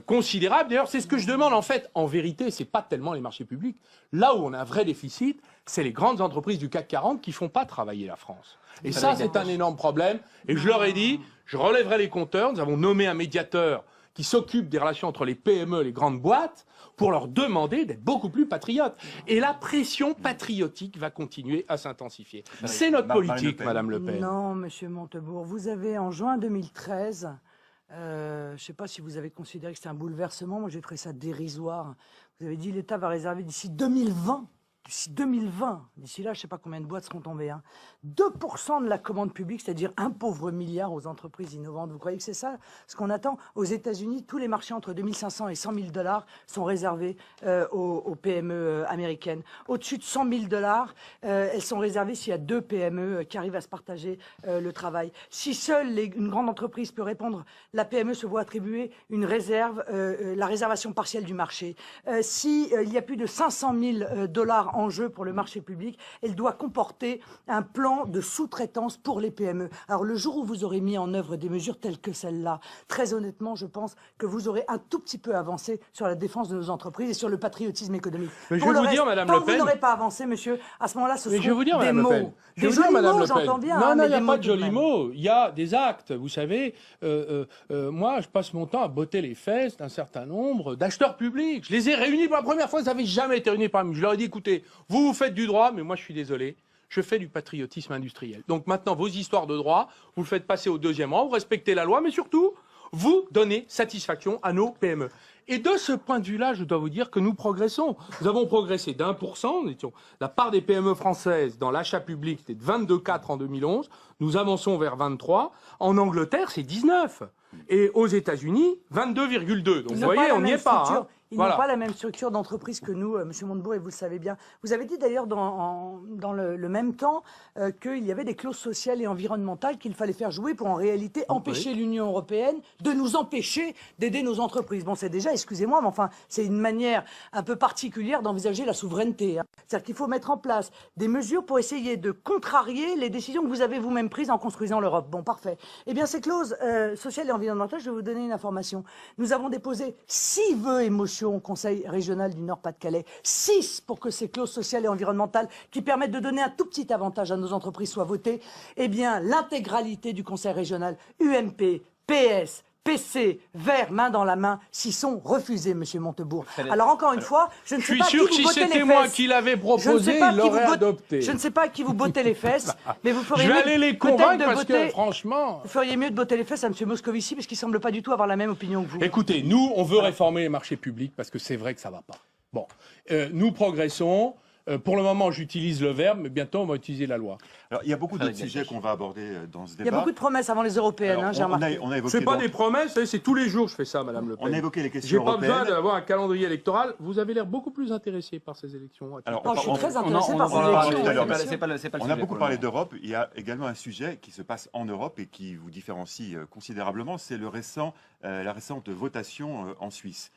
considérables. D'ailleurs, c'est ce que je demande en fait. En vérité, c'est pas tellement les marchés publics. Là où on a un vrai déficit, c'est les grandes entreprises du CAC 40 qui font pas travailler la France. Et ça, c'est un énorme problème. Et je leur ai dit, je relèverai les compteurs. Nous avons nommé un médiateur qui s'occupe des relations entre les PME et les grandes boîtes pour leur demander d'être beaucoup plus patriotes. Et la pression patriotique va continuer à s'intensifier. C'est notre politique, Madame Le Pen. Non, Monsieur Montebourg, vous avez en juin 2013, je ne sais pas si vous avez considéré que c'était un bouleversement, moi j'ai trouvé ça dérisoire. Vous avez dit l'État va réserver d'ici 2020, d'ici là, je ne sais pas combien de boîtes seront tombées, 2% de la commande publique, c'est-à-dire un pauvre milliard aux entreprises innovantes. Vous croyez que c'est ça ce qu'on attend? Aux États-Unis, tous les marchés entre 2500 et 100 000 $ sont réservés aux PME américaines. Au-dessus de 100 000 $, elles sont réservées s'il y a 2 PME qui arrivent à se partager le travail. Si seule une grande entreprise peut répondre, la PME se voit attribuer une réserve, la réservation partielle du marché. Si il y a plus de 500 000 $ en jeu pour le marché public, elle doit comporter un plan de sous-traitance pour les PME. Alors le jour où vous aurez mis en œuvre des mesures telles que celle-là, très honnêtement, je pense que vous aurez un tout petit peu avancé sur la défense de nos entreprises et sur le patriotisme économique. Mais je vais vous dire, Madame Le Pen... Tant que vous n'aurez pas avancé, monsieur, à ce moment-là, ce seront je vais vous dire, des Madame mots. Le Pen. Des jolis mots, j'entends bien. Non, il n'y a des pas mots de tout de jolis même. mots. Il y a des actes. Vous savez, moi, je passe mon temps à botter les fesses d'un certain nombre d'acheteurs publics. Je les ai réunis pour la première fois. Ça n'avait jamais été réunis par moi. Je leur ai dit, écoutez, vous faites du droit, mais moi, je suis désolé. Je fais du patriotisme industriel. Donc maintenant, vos histoires de droit, vous le faites passer au deuxième rang, vous respectez la loi, mais surtout, vous donnez satisfaction à nos PME. Et de ce point de vue-là, je dois vous dire que nous progressons. Nous avons progressé d'1%. La part des PME françaises dans l'achat public était de 22,4 en 2011. Nous avançons vers 23. En Angleterre, c'est 19. Et aux États-Unis, 22,2. Donc vous voyez, on n'y est pas. Ils n'ont pas la même structure d'entreprise que nous, Monsieur Montebourg, et vous le savez bien. Vous avez dit d'ailleurs dans le même temps qu'il y avait des clauses sociales et environnementales qu'il fallait faire jouer pour en réalité empêcher l'Union européenne de nous empêcher d'aider nos entreprises. Bon, c'est déjà, excusez-moi, mais enfin, c'est une manière un peu particulière d'envisager la souveraineté. C'est-à-dire qu'il faut mettre en place des mesures pour essayer de contrarier les décisions que vous avez vous-même prises en construisant l'Europe. Bon, parfait. Eh bien, ces clauses sociales et environnementales, je vais vous donner une information. Nous avons déposé 6 vœux et motions au Conseil régional du Nord-Pas-de-Calais. 6 pour que ces clauses sociales et environnementales qui permettent de donner un tout petit avantage à nos entreprises soient votées. Eh bien, l'intégralité du Conseil régional, UMP, PS, PC, Vert, main dans la main, s'y sont refusés, Monsieur Montebourg. Alors encore une fois, je ne sais pas qui vous bottez les fesses. Je suis sûr que si c'était moi qui l'avais proposé, il l'aurait adopté. Je ne sais pas à qui vous bottez les fesses, mais vous feriez mieux. Je vais aller les convaincre parce que franchement, vous feriez mieux de botter les fesses à Monsieur Moscovici parce qu'il semble pas du tout avoir la même opinion que vous. Écoutez, nous, on veut réformer les marchés publics parce que c'est vrai que ça va pas. Bon, nous progressons. Pour le moment, j'utilise le verbe, mais bientôt, on va utiliser la loi. Alors, il y a beaucoup d'autres Frédéric sujets Delpech. qu'on va aborder dans ce Il y a débat. beaucoup de promesses avant les européennes, Alors, j'ai remarqué. on a Je évoqué fais pas donc- des promesses, c'est tous les jours que je fais ça, Madame Le Pen. on a évoqué les J'ai questions pas besoin européennes. d'avoir un calendrier électoral. Vous avez l'air beaucoup plus intéressé par ces élections. Alors, Oh, je suis très On intéressé en par ces parlera élections. tout à l'heure, bien mais sûr. C'est pas le On a sujet beaucoup pour le parlé moment. d'Europe. Il y a également un sujet qui se passe en Europe et qui vous différencie considérablement. C'est la récente votation en Suisse.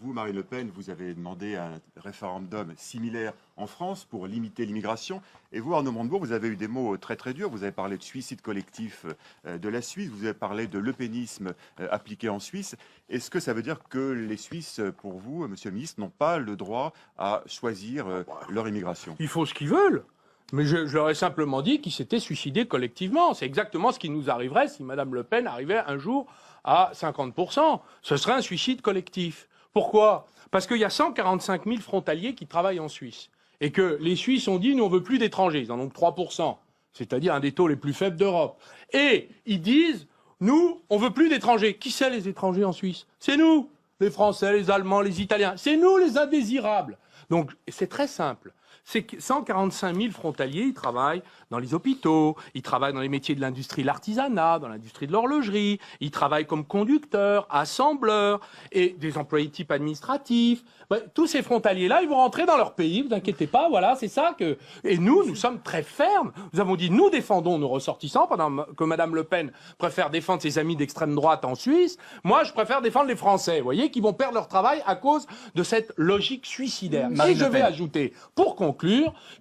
Vous, Marine Le Pen, vous avez demandé un référendum similaire en France pour limiter l'immigration. Et vous, Arnaud Montebourg, vous avez eu des mots très très durs. Vous avez parlé de suicide collectif de la Suisse. Vous avez parlé de lepénisme appliqué en Suisse. Est-ce que ça veut dire que les Suisses, pour vous, Monsieur le Ministre, n'ont pas le droit à choisir leur immigration? Ils font ce qu'ils veulent. Mais je leur ai simplement dit qu'ils s'étaient suicidés collectivement. C'est exactement ce qui nous arriverait si Madame Le Pen arrivait un jour à 50%. Ce serait un suicide collectif. Pourquoi? Parce qu'il y a 145 000 frontaliers qui travaillent en Suisse. Et que les Suisses ont dit, nous, on veut plus d'étrangers. Ils en ont que 3%. C'est-à-dire un des taux les plus faibles d'Europe. Et ils disent, nous, on veut plus d'étrangers. Qui c'est les étrangers en Suisse? C'est nous. Les Français, les Allemands, les Italiens. C'est nous, les indésirables. Donc, c'est très simple. C'est que 145 000 frontaliers, ils travaillent dans les hôpitaux, ils travaillent dans les métiers de l'industrie, l'artisanat, dans l'industrie de l'horlogerie, ils travaillent comme conducteurs, assembleurs et des employés type administratifs. Ben, tous ces frontaliers-là, ils vont rentrer dans leur pays, vous inquiétez pas, voilà, c'est ça que... Et nous sommes très fermes. Nous avons dit, nous défendons nos ressortissants, pendant que Madame Le Pen préfère défendre ses amis d'extrême droite en Suisse. Moi, je préfère défendre les Français, vous voyez, qui vont perdre leur travail à cause de cette logique suicidaire. Et je vais ajouter, pour conclure,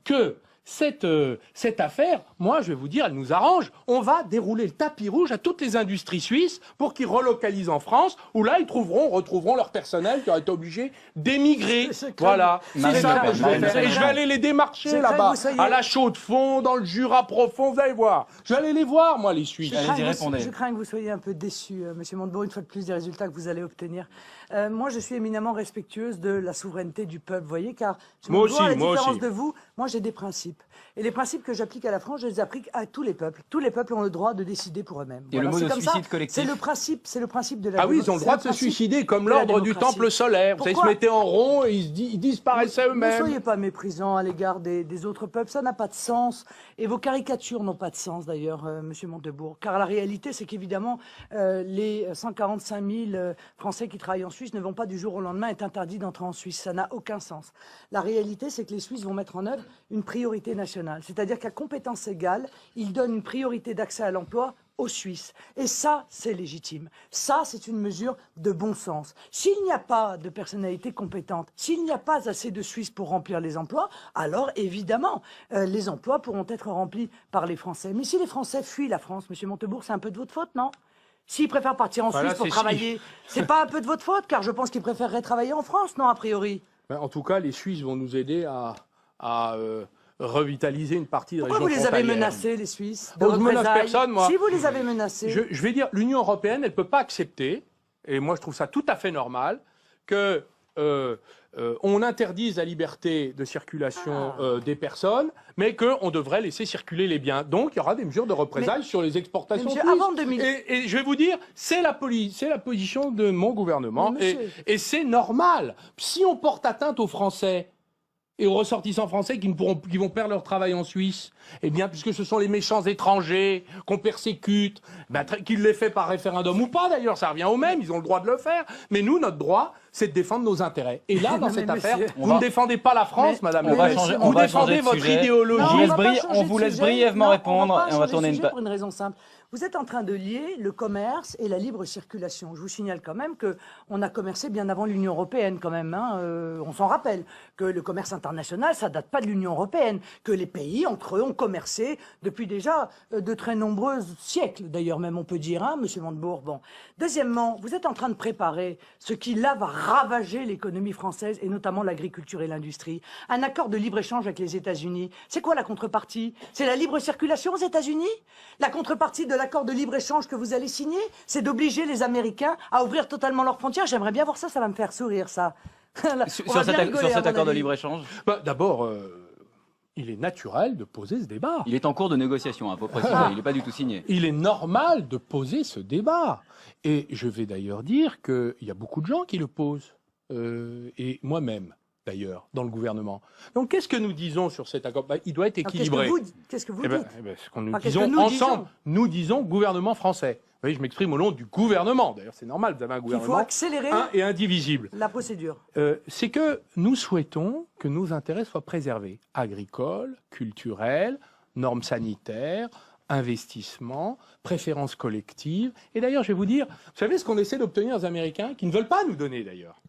que cette affaire, moi, je vais vous dire, elle nous arrange. On va dérouler le tapis rouge à toutes les industries suisses pour qu'ils relocalisent en France, où là, ils retrouveront leur personnel qui aura été obligé d'émigrer. Voilà. C'est ça que je vais faire. Et je vais aller les démarcher là-bas, à la Chaux-de-Fonds, dans le Jura profond, vous allez voir. Je vais aller les voir, moi, les Suisses. Je crains que vous soyez un peu déçu, Monsieur Montebourg, une fois de plus des résultats que vous allez obtenir. Moi, je suis éminemment respectueuse de la souveraineté du peuple, vous voyez, car moi à la aussi, différence de vous, moi j'ai des principes. Et les principes que j'applique à la France, je les applique à tous les peuples. Tous les peuples ont le droit de décider pour eux-mêmes. Et le mot de suicide collectif. C'est le principe de la Ah oui, ils ont le droit de se suicider, comme l'ordre du temple solaire. Vous savez, ils se mettaient en rond et ils disparaissaient eux-mêmes. Ne soyez pas méprisants à l'égard des autres peuples, ça n'a pas de sens. Et vos caricatures n'ont pas de sens d'ailleurs, Monsieur Montebourg. Car la réalité, c'est qu'évidemment, les 145 000 Français qui travaillent en Suisse ne vont pas du jour au lendemain être interdits d'entrer en Suisse. Ça n'a aucun sens. La réalité, c'est que les Suisses vont mettre en œuvre une priorité nationale. C'est-à-dire qu'à compétence égale, ils donnent une priorité d'accès à l'emploi aux Suisses. Et ça, c'est légitime. Ça, c'est une mesure de bon sens. S'il n'y a pas de personnalité compétente, s'il n'y a pas assez de Suisses pour remplir les emplois, alors évidemment, les emplois pourront être remplis par les Français. Mais si les Français fuient la France, Monsieur Montebourg, c'est un peu de votre faute, non ? S'ils préfèrent partir en Suisse pour travailler, c'est pas un peu de votre faute, car je pense qu'ils préféreraient travailler en France, non, a priori. Ben, en tout cas, les Suisses vont nous aider à revitaliser une partie des régions frontalières. Pourquoi vous les avez menacés, les Suisses, de je menace personne, moi. Si vous les avez menacés... Je vais dire, l'Union européenne, elle ne peut pas accepter, et moi je trouve ça tout à fait normal, que on interdise la liberté de circulation des personnes, mais qu'on devrait laisser circuler les biens. Donc il y aura des mesures de représailles sur les exportations suisses. Avant 2000... et je vais vous dire, c'est la position de mon gouvernement, et c'est normal. Si on porte atteinte aux Français, et aux ressortissants français qui vont perdre leur travail en Suisse, eh bien, puisque ce sont les méchants étrangers qu'on persécute, qu'ils l'aient fait par référendum ou pas d'ailleurs, ça revient au même, ils ont le droit de le faire. Mais nous, notre droit, c'est de défendre nos intérêts. Et là, dans cette affaire, vous ne défendez pas la France, Madame Le Pen. Vous défendez votre idéologie. On vous laisse brièvement répondre et on va tourner une page. Pour une raison simple. Vous êtes en train de lier le commerce et la libre circulation. Je vous signale quand même qu'on a commercé bien avant l'Union européenne quand même. On s'en rappelle que le commerce international, ça date pas de l'Union européenne. Que les pays entre eux ont commercé depuis déjà de très nombreux siècles, d'ailleurs même on peut dire, Monsieur Montebourg. Bon. Deuxièmement, vous êtes en train de préparer ce qui là va ravager l'économie française et notamment l'agriculture et l'industrie. Un accord de libre-échange avec les États-Unis. C'est quoi la contrepartie? C'est la libre circulation aux États-Unis? La contrepartie de l'accord de libre-échange que vous allez signer, c'est d'obliger les Américains à ouvrir totalement leurs frontières. J'aimerais bien voir ça, ça va me faire sourire, ça. Sur cet accord de libre-échange, d'abord, il est naturel de poser ce débat. il est en cours de négociation, faut préciser, il n'est pas du tout signé. Il est normal de poser ce débat. Et je vais d'ailleurs dire qu'il y a beaucoup de gens qui le posent. Et moi-même, d'ailleurs, dans le gouvernement. Donc, qu'est-ce que nous disons sur cet accord? Il doit être équilibré. Qu'est-ce que vous Eh ben, dites ce qu'on nous Enfin, qu'est-ce disons que nous ensemble. disons Nous disons gouvernement français. Vous voyez, je m'exprime au nom du gouvernement. D'ailleurs, c'est normal, vous avez un Il faut gouvernement accélérer un et indivisible. la procédure. C'est que nous souhaitons que nos intérêts soient préservés. Agricoles, culturels, normes sanitaires, investissement, préférences collectives. Et d'ailleurs, je vais vous dire, vous savez ce qu'on essaie d'obtenir aux Américains, qui ne veulent pas nous donner d'ailleurs.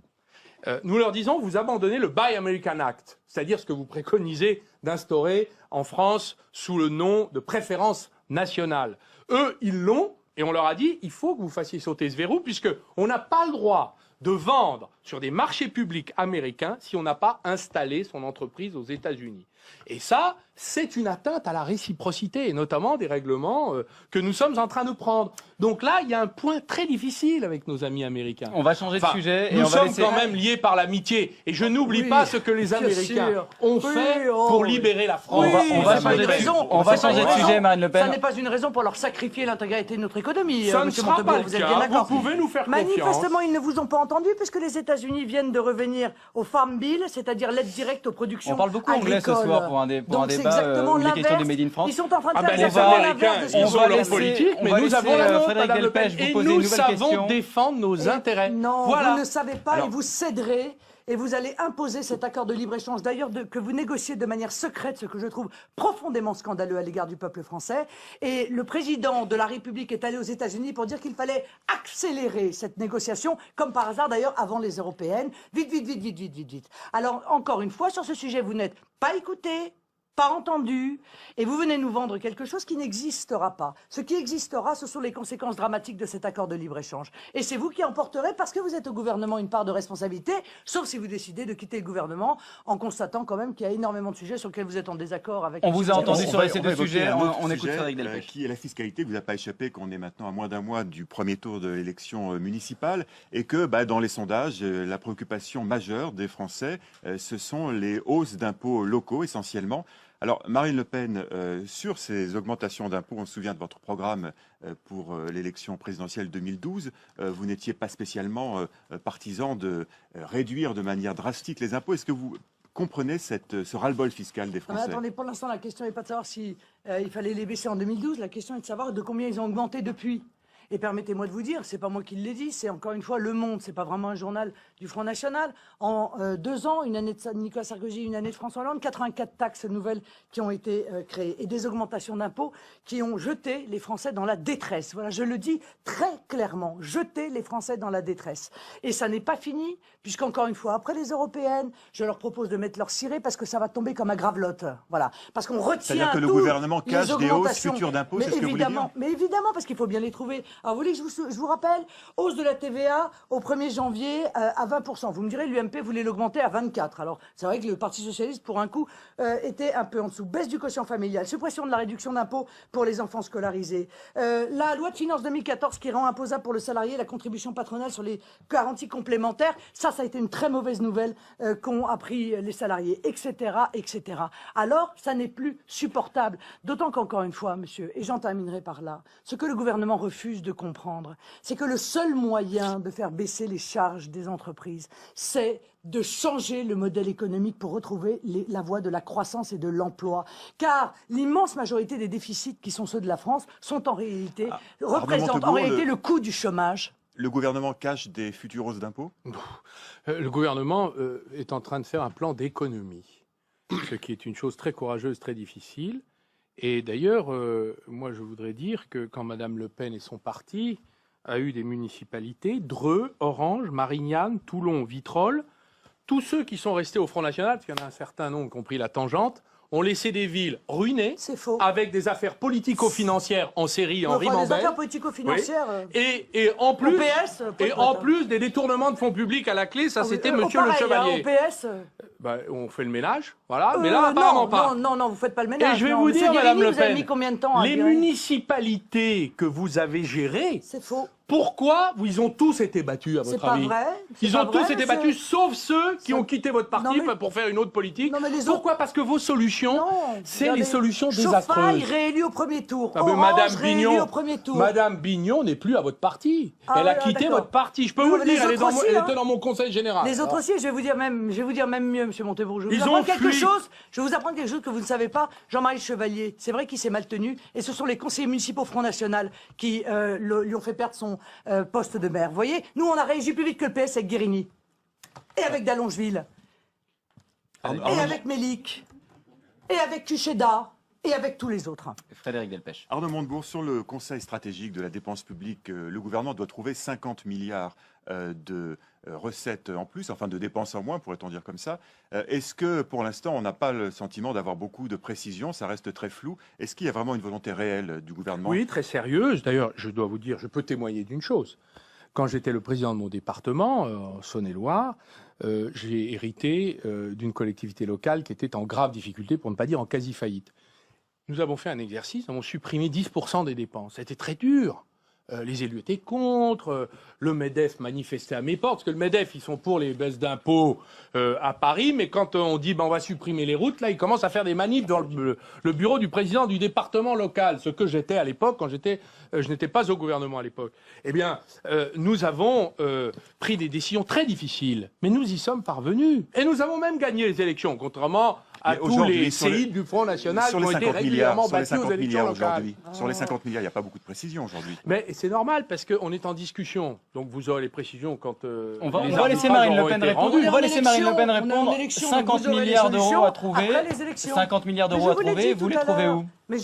Nous leur disons, vous abandonnez le Buy American Act, c'est-à-dire ce que vous préconisez d'instaurer en France sous le nom de préférence nationale. Eux, ils l'ont, et on leur a dit, il faut que vous fassiez sauter ce verrou, puisqu'on n'a pas le droit de vendre sur des marchés publics américains si on n'a pas installé son entreprise aux États-Unis. Et ça, c'est une atteinte à la réciprocité, et notamment des règlements que nous sommes en train de prendre. Donc là, il y a un point très difficile avec nos amis américains. On va changer de sujet. Et Nous on va sommes laisser... quand même liés par l'amitié. Et je n'oublie Oui, pas ce que les bien Américains sûr. ont Oui, fait oh, pour oui. libérer la France. On va c'est pas changer une de- raison. on va C'est pas changer une de raison. sujet, Marine Le Pen. Ça n'est pas une raison pour leur sacrifier l'intégrité de notre économie, Ça ne monsieur sera Montebourg, pas le vous êtes bien cas. d'accord. Vous pouvez nous faire confiance. Manifestement, ils ne vous ont pas entendu puisque les États-Unis viennent de revenir au Farm Bill, c'est-à-dire l'aide directe aux productions On parle beaucoup anglais ce agricoles. soir pour un Donc, c'est débat exactement où il est question l'inverse. du Made in France. Ils sont en train de Ah faire ben, les exactement Américains, l'inverse de ce ils qu'ils ont font. va leur laisser- politique, on mais va nous laisser, avons la nôtre, Frédéric Madame Le Pen. Delpech, vous Et poser nous une nouvelle savons question. défendre nos intérêts. Non, Voilà. vous ne savez pas Alors- et vous céderez et vous allez imposer cet accord de libre-échange, d'ailleurs que vous négociez de manière secrète, ce que je trouve profondément scandaleux à l'égard du peuple français. Et le président de la République est allé aux États-Unis pour dire qu'il fallait accélérer cette négociation, comme par hasard d'ailleurs avant les européennes. Vite, vite, vite, vite, vite, vite, vite. Alors, encore une fois, sur ce sujet, vous n'êtes pas écouté, pas entendu, et vous venez nous vendre quelque chose qui n'existera pas. Ce qui existera, ce sont les conséquences dramatiques de cet accord de libre-échange. Et c'est vous qui en porterez, parce que vous êtes au gouvernement, une part de responsabilité, sauf si vous décidez de quitter le gouvernement, en constatant quand même qu'il y a énormément de sujets sur lesquels vous êtes en désaccord avec... On les vous a socialistes. entendu sur ces deux évoquer sujets. un autre On écoute sujet, Frédéric Delpech. qui est la fiscalité. Vous n'a pas échappé qu'on est maintenant à moins d'un mois du premier tour de l'élection municipale et que dans les sondages, la préoccupation majeure des Français, ce sont les hausses d'impôts locaux essentiellement. Alors, Marine Le Pen, sur ces augmentations d'impôts, on se souvient de votre programme pour l'élection présidentielle 2012, vous n'étiez pas spécialement partisan de réduire de manière drastique les impôts. Est-ce que vous comprenez ce ras-le-bol fiscal des Non, mais Français? attendez, pour l'instant, la question n'est pas de savoir si il fallait les baisser en 2012, la question est de savoir de combien ils ont augmenté depuis. Et permettez-moi de vous dire, c'est pas moi qui l'ai dit, c'est encore une fois Le Monde, c'est pas vraiment un journal du Front National. En 2 ans, une année de Nicolas Sarkozy, une année de François Hollande, 84 taxes nouvelles qui ont été créées et des augmentations d'impôts qui ont jeté les Français dans la détresse. Voilà, je le dis très clairement, jeter les Français dans la détresse. Et ça n'est pas fini, puisqu'encore une fois, après les européennes, je leur propose de mettre leur ciré parce que ça va tomber comme à gravelotte. Voilà, parce qu'on retient C'est-à-dire que le tout, gouvernement les cache des hausses augmentations. futures d'impôts, Mais c'est ce que vous voulez dire? évidemment, mais évidemment, parce qu'il faut bien les trouver. Alors, vous voulez que je vous rappelle, hausse de la TVA au 1er janvier à 20%. Vous me direz, l'UMP voulait l'augmenter à 24%. Alors, c'est vrai que le Parti Socialiste, pour un coup, était un peu en dessous. Baisse du quotient familial, suppression de la réduction d'impôt pour les enfants scolarisés. La loi de finances 2014 qui rend imposable pour le salarié la contribution patronale sur les garanties complémentaires. Ça a été une très mauvaise nouvelle qu'ont appris les salariés, etc., etc. Alors, ça n'est plus supportable. D'autant qu'encore une fois, monsieur, et j'en terminerai par là, ce que le gouvernement refuse de comprendre, c'est que le seul moyen de faire baisser les charges des entreprises, c'est de changer le modèle économique pour retrouver la voie de la croissance et de l'emploi. Car l'immense majorité des déficits qui sont ceux de la France sont en réalité, représentent en réalité le coût du chômage. Le gouvernement cache des futures hausses d'impôts? Le gouvernement est en train de faire un plan d'économie, ce qui est une chose très courageuse, très difficile. Et d'ailleurs, moi je voudrais dire que quand Mme Le Pen et son parti a eu des municipalités, Dreux, Orange, Marignane, Toulon, Vitrolles, tous ceux qui sont restés au Front National, parce qu'il y en a un certain nombre qui ont pris la tangente, ont laissé des villes ruinées, C'est faux. avec des affaires politico-financières en série, en Enfin, les ribambelle. affaires politico-financières... Et en plus, PS, et en plus des détournements de fonds publics à la clé, ça c'était Monsieur le pareil, Chevalier. Hein, au PS, On fait le ménage, voilà, mais là apparemment non, pas. Non, vous faites pas le ménage. Et je vais non. vous Monsieur dire, Guérini, Madame Le vous avez Pen, mis combien de temps à les virer municipalités que vous avez gérées, C'est faux. pourquoi ils ont tous été battus à C'est votre pas avis? vrai. C'est Ils pas ont tous vrai, été monsieur. battus, sauf ceux qui Ça- ont quitté votre parti Non, mais- pour faire une autre politique. Non, mais les Pourquoi? Parce que vos solutions, Non, c'est regardez, les solutions Chauffaille désastreuses. réélu au premier tour. Ah, mais Orange Madame réélu Bignon, au premier tour. Madame Bignon n'est plus à votre parti. Ah, Elle a ouais, quitté d'accord. votre parti. Je peux Non, vous mais le dire, les elle autres aussi, elle hein. était dans mon conseil général. Les autres aussi, je vais vous dire même mieux. mieux, Monsieur Montebourg. Je vais Ils vous ont apprendre quelque fui. chose. Je vais vous apprendre quelque chose que vous ne savez pas. Jean-Marie Chevalier, c'est vrai qu'il s'est mal tenu, et ce sont les conseillers municipaux Front National qui lui ont fait perdre son poste de maire. Vous voyez, nous, on a réagi plus vite que le PS avec Guérini, et avec Dallongeville, et avec Mélic, et avec Cucheda, et avec tous les autres. Frédéric Delpech. Arnaud Montebourg, sur le Conseil stratégique de la dépense publique, le gouvernement doit trouver 50 milliards de recettes en plus, enfin de dépenses en moins, pourrait-on dire comme ça. Est-ce que, pour l'instant, on n'a pas le sentiment d'avoir beaucoup de précision? Ça reste très flou. Est-ce qu'il y a vraiment une volonté réelle du gouvernement? Oui, très sérieuse. D'ailleurs, je dois vous dire, je peux témoigner d'une chose. Quand j'étais le président de mon département, en Saône-et-Loire, j'ai hérité d'une collectivité locale qui était en grave difficulté, pour ne pas dire en quasi-faillite. Nous avons fait un exercice, nous avons supprimé 10% des dépenses. C'était très dur. Les élus étaient contre, le MEDEF manifestait à mes portes, parce que le MEDEF, ils sont pour les baisses d'impôts à Paris, mais quand on dit on va supprimer les routes, là, ils commencent à faire des manifs dans le bureau du président du département local, ce que j'étais à l'époque, quand je n'étais pas au gouvernement à l'époque. Eh bien, nous avons pris des décisions très difficiles, mais nous y sommes parvenus. Et nous avons même gagné les élections, contrairement à Mais tous aujourd'hui, les sur séides du Front National sur qui les ont été 50 régulièrement milliards, sur les battus aux 50 élections milliards locales. aujourd'hui, sur les 50 milliards, il n'y a pas beaucoup de précision aujourd'hui. Mais c'est normal parce qu'on est en discussion. Donc vous aurez les précisions quand On va les laisser arbitrages Marine Le auront Pen été répondre. rendus. On va laisser Marine Le Pen On est en répondre. élection, 50 vous aurez les milliards d'euros solutions à trouver. après les élections. 50 milliards Mais d'euros à je vous l'ai trouver. dit Vous tout les à trouvez l'heure. où? Mais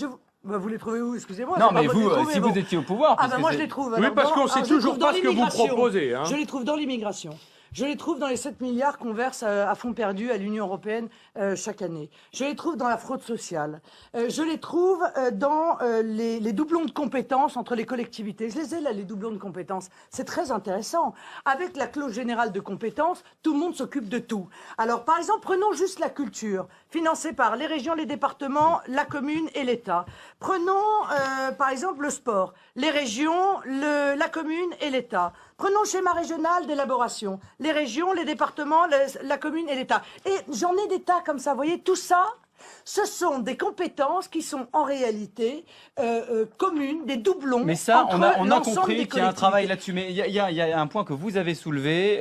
vous les trouvez où? Excusez-moi. Non, c'est pas mais moi qui vous, les trouve, si mais vous bon. étiez au pouvoir. Ah parce ben que moi c'est- je les trouve. Oui, Alors, parce qu'on dans- sait alors, je les toujours trouve pas dans ce que vous l'immigration. proposez, hein. Je les trouve dans l'immigration. Je les trouve dans les 7 milliards qu'on verse à fonds perdus à l'Union européenne chaque année. Je les trouve dans la fraude sociale. Je les trouve dans les doublons de compétences entre les collectivités. Je les ai là, les doublons de compétences. C'est très intéressant. Avec la clause générale de compétences, tout le monde s'occupe de tout. Alors, par exemple, prenons juste la culture, financée par les régions, les départements, la commune et l'État. Prenons, par exemple, le sport, les régions, la commune et l'État. Prenons le schéma régional d'élaboration, les régions, les départements, la commune et l'État. Et j'en ai des tas comme ça, vous voyez, tout ça, ce sont des compétences qui sont en réalité communes, des doublons. Mais ça, entre on a l'ensemble compris des qu'il y a un travail collectivités. là-dessus. Mais il y a un point que vous avez soulevé,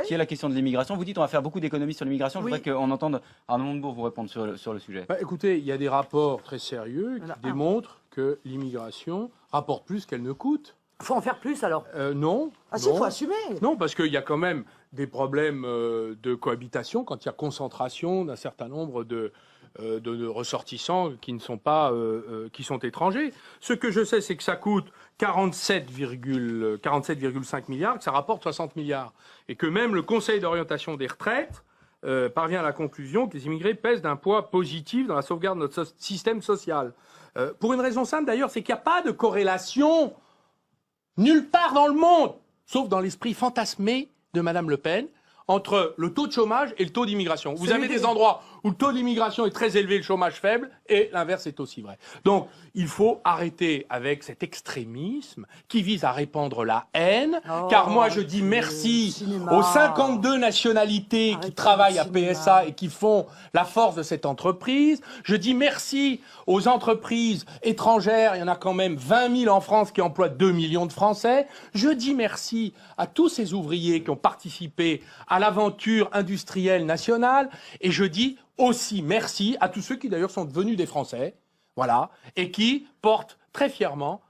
qui est la question de l'immigration. Vous dites on va faire beaucoup d'économies sur l'immigration. Je Oui. voudrais qu'on entende Arnaud Montebourg vous répondre sur le sujet. Bah, écoutez, il y a des rapports très sérieux Voilà. qui démontrent que l'immigration rapporte plus qu'elle ne coûte. Faut en faire plus alors. Non. Ah si, non. faut assumer. Non, parce qu'il y a quand même des problèmes de cohabitation quand il y a concentration d'un certain nombre de ressortissants qui ne sont pas qui sont étrangers. Ce que je sais, c'est que ça coûte 47,5 milliards, que ça rapporte 60 milliards, et que même le Conseil d'orientation des retraites parvient à la conclusion que les immigrés pèsent d'un poids positif dans la sauvegarde de notre système social. Pour une raison simple d'ailleurs, c'est qu'il n'y a pas de corrélation nulle part dans le monde, sauf dans l'esprit fantasmé de Madame Le Pen, entre le taux de chômage et le taux d'immigration. Vous avez des endroits où le taux d'immigration est très élevé, le chômage faible, et l'inverse est aussi vrai. Donc, il faut arrêter avec cet extrémisme qui vise à répandre la haine, car moi je dis merci cinéma. aux 52 nationalités qui Arrêtez travaillent le à cinéma. PSA et qui font la force de cette entreprise. Je dis merci aux entreprises étrangères, il y en a quand même 20 000 en France qui emploient 2 millions de Français. Je dis merci à tous ces ouvriers qui ont participé à l'aventure industrielle nationale, et je dis aussi merci à tous ceux qui d'ailleurs sont devenus des Français, voilà, et qui portent très fièrement,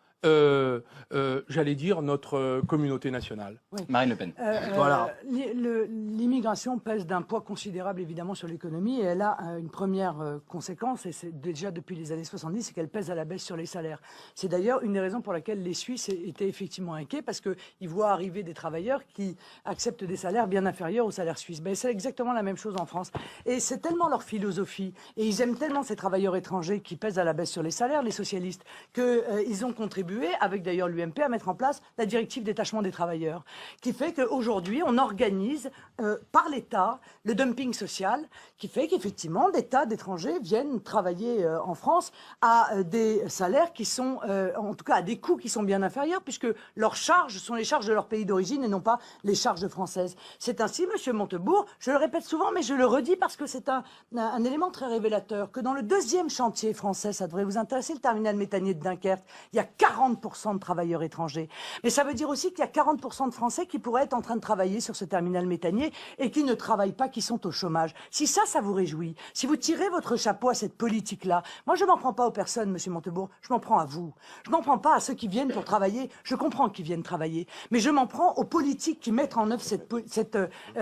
j'allais dire, notre communauté nationale. Marine Le Pen. Voilà. L'immigration pèse d'un poids considérable évidemment sur l'économie, et elle a une première conséquence, et c'est déjà depuis les années 70, c'est qu'elle pèse à la baisse sur les salaires. C'est d'ailleurs une des raisons pour laquelle les Suisses étaient effectivement inquiets, parce qu'ils voient arriver des travailleurs qui acceptent des salaires bien inférieurs aux salaires suisses. Ben, c'est exactement la même chose en France. Et c'est tellement leur philosophie, et ils aiment tellement ces travailleurs étrangers qui pèsent à la baisse sur les salaires, les socialistes, qu'ils ont contribué, avec d'ailleurs l'UMP, à mettre en place la directive détachement des travailleurs, qui fait qu'aujourd'hui, on organise par l'État le dumping social, qui fait qu'effectivement, des tas d'étrangers viennent travailler en France à des salaires qui sont, en tout cas à des coûts qui sont bien inférieurs, puisque leurs charges sont les charges de leur pays d'origine et non pas les charges françaises. C'est ainsi, Monsieur Montebourg, je le répète souvent, mais je le redis parce que c'est un élément très révélateur, que dans le deuxième chantier français, ça devrait vous intéresser, le terminal méthanier de Dunkerque, il y a 40 40% de travailleurs étrangers. Mais ça veut dire aussi qu'il y a 40% de Français qui pourraient être en train de travailler sur ce terminal méthanier et qui ne travaillent pas, qui sont au chômage. Si ça vous réjouit, si vous tirez votre chapeau à cette politique-là, moi je m'en prends pas aux personnes, Monsieur Montebourg, je m'en prends à vous. Je m'en prends pas à ceux qui viennent pour travailler, je comprends qu'ils viennent travailler, mais je m'en prends aux politiques qui mettent en œuvre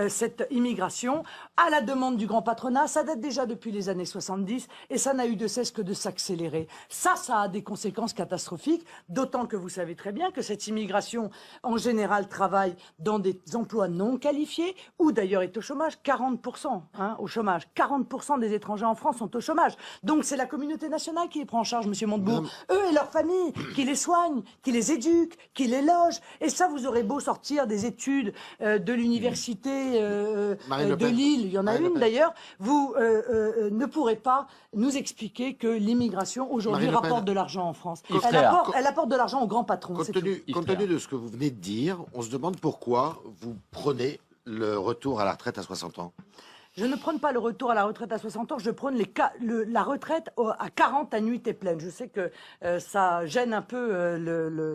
cette immigration à la demande du grand patronat. Ça date déjà depuis les années 70 et ça n'a eu de cesse que de s'accélérer. Ça a des conséquences catastrophiques, d'autant que vous savez très bien que cette immigration, en général, travaille dans des emplois non qualifiés ou d'ailleurs est au chômage. 40% au chômage. 40% des étrangers en France sont au chômage. Donc c'est la communauté nationale qui les prend en charge, Monsieur Montebourg. Eux et leurs familles, qui les soignent, qui les éduquent, qui les logent. Et ça, vous aurez beau sortir des études de l'université de Lille, il y en a une d'ailleurs, vous ne pourrez pas nous expliquer que l'immigration aujourd'hui rapporte de l'argent en France. Elle apporte de l'argent aux grands patrons. Compte tenu de ce que vous venez de dire, on se demande pourquoi vous prenez le retour à la retraite à 60 ans. Je ne prône pas le retour à la retraite à 60 ans, je prône la retraite à 40 annuités pleines. Je sais que ça gêne un peu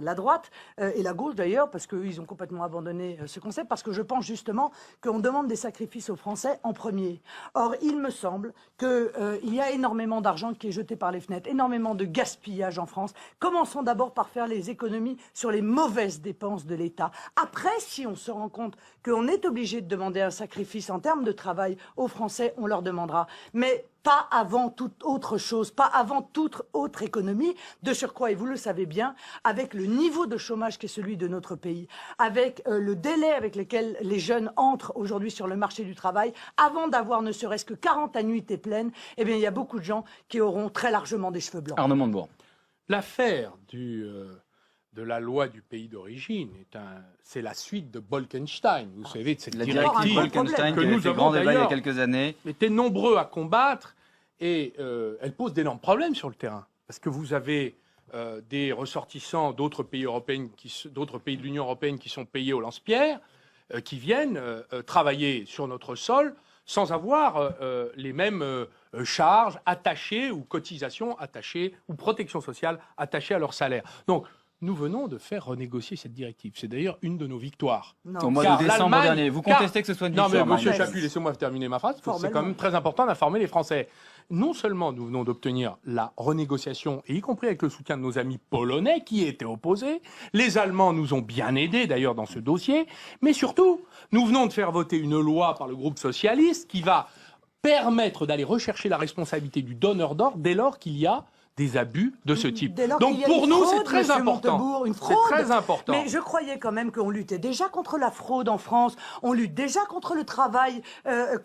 la droite et la gauche d'ailleurs, parce qu'ils ont complètement abandonné ce concept, parce que je pense justement qu'on demande des sacrifices aux Français en premier. Or, il me semble qu'il y a énormément d'argent qui est jeté par les fenêtres, énormément de gaspillage en France. Commençons d'abord par faire les économies sur les mauvaises dépenses de l'État. Après, si on se rend compte qu'on est obligé de demander un sacrifice en termes de travail aux Français, on leur demandera. Mais pas avant toute autre chose, pas avant toute autre économie. De surcroît, et vous le savez bien, avec le niveau de chômage qui est celui de notre pays, avec le délai avec lequel les jeunes entrent aujourd'hui sur le marché du travail, avant d'avoir ne serait-ce que 40 annuités pleines, eh bien, il y a beaucoup de gens qui auront très largement des cheveux blancs. Arnaud Montebourg. L'affaire de la loi du pays d'origine c'est la suite de Bolkestein. Vous savez, de cette directive Bolkestein que qui nous avait fait avons grand débat il y a d'ailleurs quelques années. été nombreux à combattre et elle pose d'énormes problèmes sur le terrain. Parce que vous avez des ressortissants d'autres pays européens, d'autres pays de l'Union européenne qui sont payés au lance-pierre, qui viennent travailler sur notre sol sans avoir les mêmes charges attachées ou cotisations attachées ou protection sociale attachées à leur salaire. Donc, nous venons de faire renégocier cette directive. C'est d'ailleurs une de nos victoires. Au mois de décembre dernier. Vous contestez que ce soit une victoire. Non, mais monsieur Chaput, laissez-moi terminer ma phrase. C'est quand même très important d'informer les Français. Non seulement nous venons d'obtenir la renégociation, et y compris avec le soutien de nos amis polonais qui étaient opposés, les Allemands nous ont bien aidés d'ailleurs dans ce dossier, mais surtout, nous venons de faire voter une loi par le groupe socialiste qui va permettre d'aller rechercher la responsabilité du donneur d'ordre dès lors qu'il y a des abus de ce type. Donc pour nous, c'est très important. C'est très important. Mais je croyais quand même qu'on luttait déjà contre la fraude en France, on lutte déjà contre le travail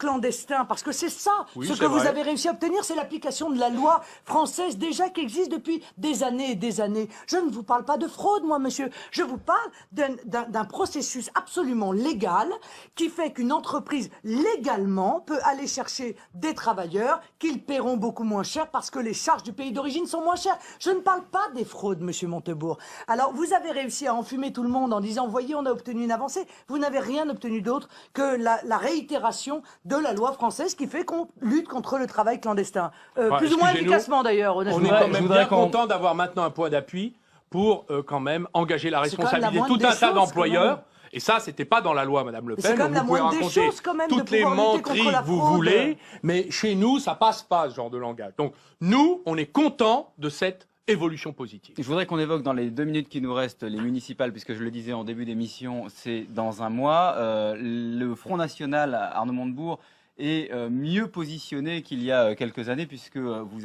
clandestin, parce que c'est ça, ce que vous avez réussi à obtenir, c'est l'application de la loi française déjà qui existe depuis des années et des années. Je ne vous parle pas de fraude, moi, monsieur. Je vous parle d'un processus absolument légal qui fait qu'une entreprise, légalement, peut aller chercher des travailleurs qu'ils paieront beaucoup moins cher parce que les charges du pays d'origine sont moins chères. Je ne parle pas des fraudes, monsieur Montebourg. Alors, vous avez réussi à enfumer tout le monde en disant, voyez, on a obtenu une avancée. Vous n'avez rien obtenu d'autre que la réitération de la loi française qui fait qu'on lutte contre le travail clandestin. Plus ou moins efficacement, d'ailleurs, honnêtement. On est quand même bien content d'avoir maintenant un point d'appui pour quand même engager la responsabilité de tout un tas d'employeurs. Et ça, c'était pas dans la loi, Madame Le Pen. Vous pouvez raconter toutes les menteries que vous voulez, mais chez nous, ça passe pas, ce genre de langage. Donc, nous, on est contents de cette évolution positive. Je voudrais qu'on évoque dans les 2 minutes qui nous restent les municipales, puisque je le disais en début d'émission, c'est dans un mois. Le Front National, Arnaud Montebourg, est mieux positionné qu'il y a quelques années, puisque vous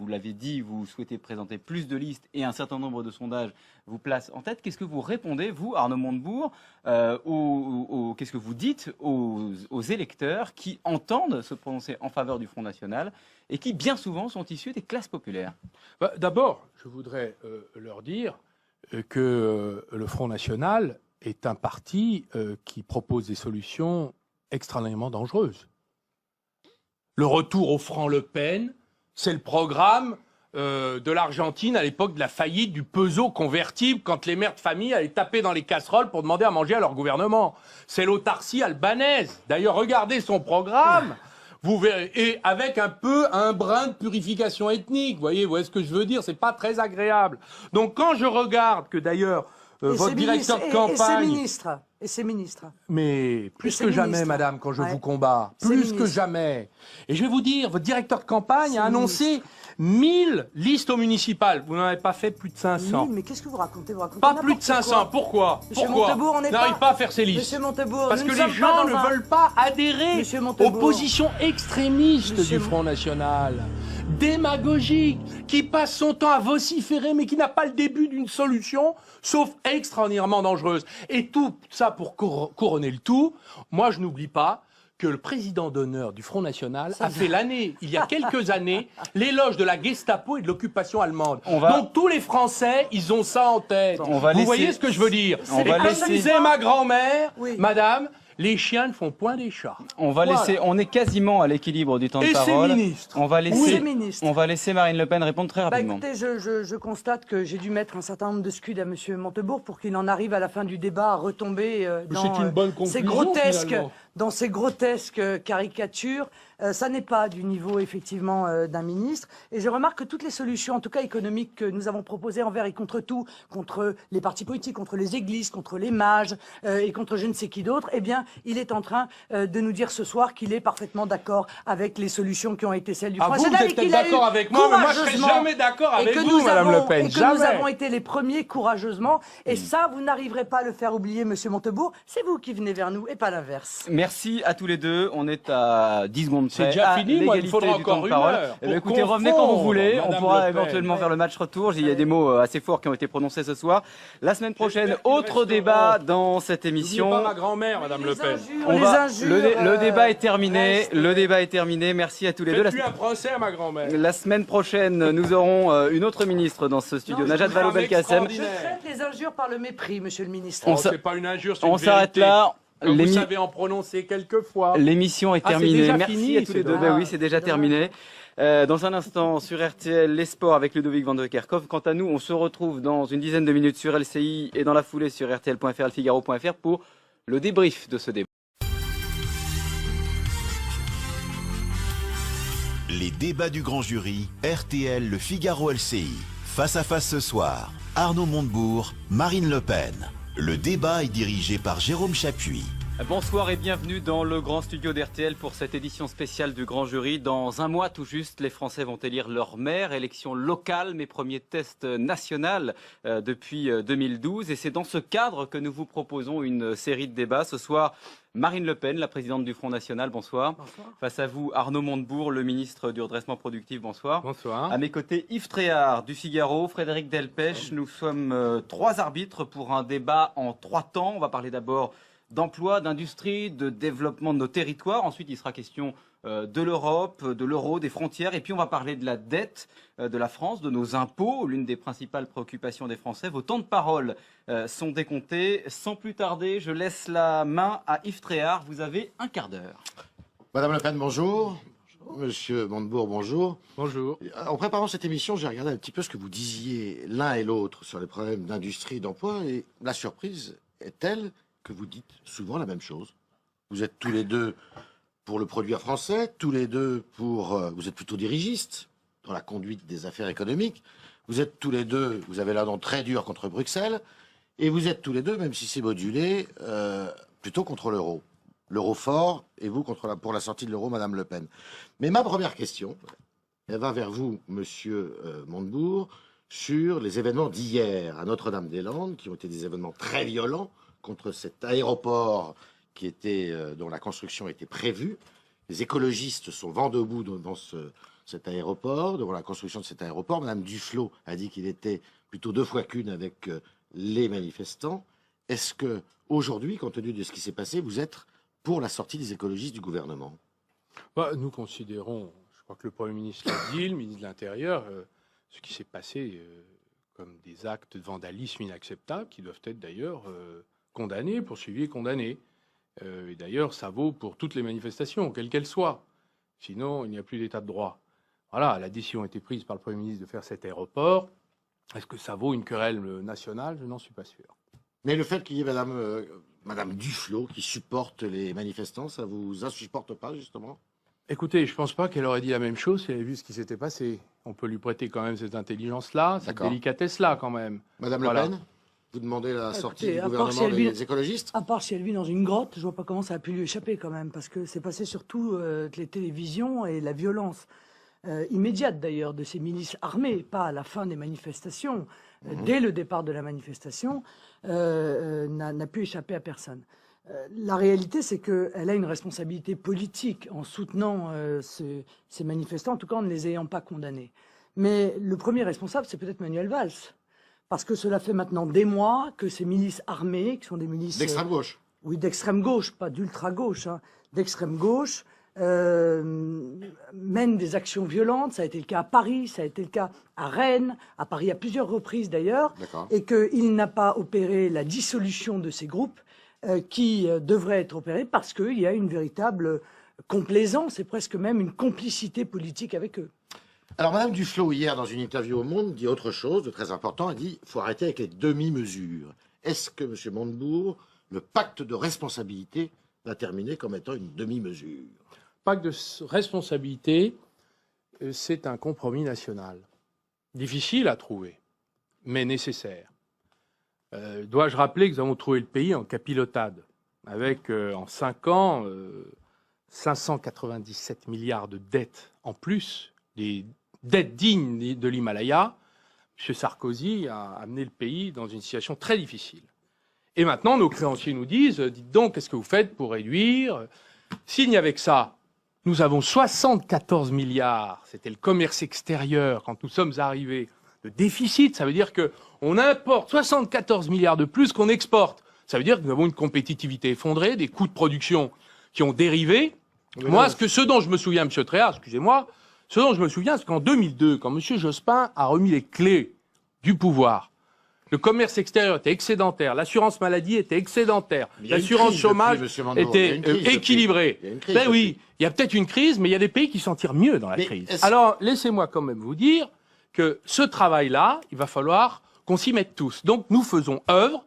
l'avez dit, vous souhaitez présenter plus de listes et un certain nombre de sondages vous placent en tête. Qu'est-ce que vous répondez, vous, Arnaud Montebourg, qu'est-ce que vous dites aux électeurs qui entendent se prononcer en faveur du Front National et qui, bien souvent, sont issus des classes populaires? D'abord, je voudrais leur dire que le Front National est un parti qui propose des solutions extrêmement dangereuses. Le retour au franc Le Pen, c'est le programme de l'Argentine à l'époque de la faillite du peso convertible, quand les mères de famille allaient taper dans les casseroles pour demander à manger à leur gouvernement. C'est l'autarcie albanaise. D'ailleurs, regardez son programme. Vous verrez, et avec un brin de purification ethnique, vous voyez ce que je veux dire, c'est pas très agréable. Donc quand je regarde que d'ailleurs votre directeur de campagne... Et ses ministres. Mais plus que jamais, madame, quand je vous combats, plus que jamais. Et je vais vous dire, votre directeur de campagne a annoncé 1000 listes au municipal. Vous n'en avez pas fait plus de 500. 1000, mais qu'est-ce que vous racontez? Vous racontez Pas plus de 500. Pourquoi? Monsieur Pourquoi Montebourg, on n'est n'arrive pas à faire ces listes? Monsieur Montebourg, parce que les gens ne veulent pas adhérer aux positions extrémistes du Front National, démagogique, qui passe son temps à vociférer, mais qui n'a pas le début d'une solution, sauf extraordinairement dangereuse. Et tout ça pour couronner le tout, moi je n'oublie pas que le président d'honneur du Front National a fait il y a quelques années, l'éloge de la Gestapo et de l'occupation allemande. Donc tous les Français, ils ont ça en tête. Vous voyez ce que je veux dire? Et comme disait ma grand-mère, madame, les chiens ne font point des chats. On va laisser, on est quasiment à l'équilibre du temps de parole. On va laisser Marine Le Pen répondre très rapidement. Écoutez, je constate que j'ai dû mettre un certain nombre de scuds à Monsieur Montebourg pour qu'il en arrive à la fin du débat à retomber dans ces grotesques caricatures. Ça n'est pas du niveau, effectivement, d'un ministre. Et je remarque que toutes les solutions, en tout cas économiques, que nous avons proposées envers et contre tout, contre les partis politiques, contre les églises, contre les mages et contre je ne sais qui d'autre, eh bien, il est en train de nous dire ce soir qu'il est parfaitement d'accord avec les solutions qui ont été celles du Front National. Vous êtes peut-être d'accord avec moi, mais moi je ne serai jamais d'accord avec vous, Madame Le Pen. Nous avons été les premiers courageusement. Et ça, vous n'arriverez pas à le faire oublier, Monsieur Montebourg. C'est vous qui venez vers nous et pas l'inverse. Merci à tous les deux. On est à 10 secondes près. C'est déjà fini, moi, il faudra encore une heure. Écoutez, revenez quand vous voulez. On pourra éventuellement faire le match retour. Il y a des mots assez forts qui ont été prononcés ce soir. La semaine prochaine, autre débat dans cette émission. N'oubliez pas ma grand-mère, Madame Le Pen. Le débat est terminé. Le débat est terminé. Merci à tous les deux. Faites-lui un procès à ma grand-mère. La semaine prochaine, nous aurons une autre ministre dans ce studio, Najat Vallaud-Belkacem. Je traite les injures par le mépris, Monsieur le ministre. C'est pas une injure, c'est une vérité. On s'arrête là. Vous savez en prononcer quelques fois. L'émission est terminée. Merci à tous les deux. Oui, c'est déjà terminé. Dans un instant, sur RTL, les sports avec Ludovic Van de Kerkhoff. Quant à nous, on se retrouve dans une dizaine de minutes sur LCI et dans la foulée sur RTL.fr, elfigaro.fr pour le débrief de ce débat. Les débats du grand jury, RTL, le Figaro LCI. Face à face ce soir, Arnaud Montebourg, Marine Le Pen. Le débat est dirigé par Jérôme Chapuis. Bonsoir et bienvenue dans le grand studio d'RTL pour cette édition spéciale du Grand Jury. Dans un mois tout juste, les Français vont élire leur maire. Élection locale, mes premiers tests national depuis 2012. Et c'est dans ce cadre que nous vous proposons une série de débats. Ce soir, Marine Le Pen, la présidente du Front National, bonsoir. Bonsoir. Face à vous, Arnaud Montebourg, le ministre du Redressement Productif, bonsoir. Bonsoir. À mes côtés, Yves Tréhard du Figaro, Frédéric Delpech. Nous sommes trois arbitres pour un débat en 3 temps. On va parler d'abord d'emploi, d'industrie, de développement de nos territoires. Ensuite, il sera question de l'Europe, de l'euro, des frontières. Et puis, on va parler de la dette de la France, de nos impôts, l'une des principales préoccupations des Français. Vos temps de parole sont décomptés. Sans plus tarder, je laisse la main à Yves Tréhard. Vous avez un quart d'heure. Madame Le Pen, bonjour. Monsieur Montebourg, bonjour. Bonjour. En préparant cette émission, j'ai regardé un petit peu ce que vous disiez l'un et l'autre sur les problèmes d'industrie, d'emploi. Et la surprise est telle que vous dites souvent la même chose. Vous êtes tous les deux pour le produire français, tous les deux pour... vous êtes plutôt dirigistes dans la conduite des affaires économiques. Vous êtes tous les deux, vous avez l'air très dur contre Bruxelles. Et vous êtes tous les deux, même si c'est modulé, plutôt contre l'euro. L'euro fort, et vous pour la sortie de l'euro, Madame Le Pen. Mais ma première question, elle va vers vous, Monsieur Montebourg, sur les événements d'hier à Notre-Dame-des-Landes, qui ont été des événements très violents, contre cet aéroport dont la construction était prévue. Les écologistes sont vent debout dans cet aéroport, devant la construction de cet aéroport. Madame Duflot a dit qu'il était plutôt 2 fois qu'une avec les manifestants. Est-ce que aujourd'hui, compte tenu de ce qui s'est passé, vous êtes pour la sortie des écologistes du gouvernement? Nous considérons, je crois que le Premier ministre l'a dit, le ministre de l'Intérieur, ce qui s'est passé comme des actes de vandalisme inacceptables, qui doivent être d'ailleurs condamnés, poursuivis et condamnés. Et d'ailleurs, ça vaut pour toutes les manifestations, quelles qu'elles soient. Sinon, il n'y a plus d'état de droit. Voilà, la décision a été prise par le Premier ministre de faire cet aéroport. Est-ce que ça vaut une querelle nationale? Je n'en suis pas sûr. Mais le fait qu'il y ait Madame Duflot qui supporte les manifestants, ça vous insupporte pas, justement? Écoutez, je ne pense pas qu'elle aurait dit la même chose si elle avait vu ce qui s'était passé. On peut lui prêter quand même cette intelligence-là, cette D'accord. délicatesse-là quand même. Madame Voilà. Le Pen, vous demandez la sortie Écoutez, du à part si gouvernement elle des écologistes? À part si elle vit dans une grotte, je vois pas comment ça a pu lui échapper quand même, parce que c'est passé sur toutes les télévisions et la violence immédiate d'ailleurs de ces milices armées, pas à la fin des manifestations, dès le départ de la manifestation, n'a pu échapper à personne. La réalité, c'est qu'elle a une responsabilité politique en soutenant ces manifestants, en tout cas en ne les ayant pas condamnés. Mais le premier responsable, c'est peut-être Manuel Valls. Parce que cela fait maintenant des mois que ces milices armées, qui sont des milices... D'extrême gauche. Oui, d'extrême gauche, pas d'ultra-gauche, hein, d'extrême gauche, mènent des actions violentes. Ça a été le cas à Paris, ça a été le cas à Rennes, à Paris à plusieurs reprises d'ailleurs, D'accord. et qu'il n'a pas opéré la dissolution de ces groupes qui devrait être opérée parce qu'il y a une véritable complaisance et presque même une complicité politique avec eux. Alors, Madame Duflot, hier, dans une interview au Monde, dit autre chose de très important. Elle dit qu'il faut arrêter avec les demi-mesures. Est-ce que, M. Montebourg, le pacte de responsabilité va terminer comme étant une demi-mesure? Pacte de responsabilité, c'est un compromis national. Difficile à trouver, mais nécessaire. Dois-je rappeler que nous avons trouvé le pays en capilotade, avec en 5 ans 597 milliards de dettes en plus, des dettes dignes de l'Himalaya. M. Sarkozy a amené le pays dans une situation très difficile. Et maintenant, nos créanciers nous disent, dites donc, qu'est-ce que vous faites pour réduire? S'il n'y avait que ça, nous avons 74 milliards, c'était le commerce extérieur quand nous sommes arrivés, de déficit. Ça veut dire qu'on importe 74 milliards de plus qu'on exporte. Ça veut dire que nous avons une compétitivité effondrée, des coûts de production qui ont dérivé. Oui, Moi, non, ce dont je me souviens, M. Tréard, excusez-moi, ce dont je me souviens, c'est qu'en 2002, quand M. Jospin a remis les clés du pouvoir, le commerce extérieur était excédentaire, l'assurance maladie était excédentaire, Il y a une l'assurance crise chômage depuis, M. Montebourg. Il y a était une crise depuis. équilibrée. Il y a une crise Ben oui, depuis. il y a peut-être une crise, mais il y a des pays qui s'en tirent mieux dans la Mais crise. est-ce- Alors, laissez-moi quand même vous dire que ce travail-là, il va falloir qu'on s'y mette tous. Donc, nous faisons œuvre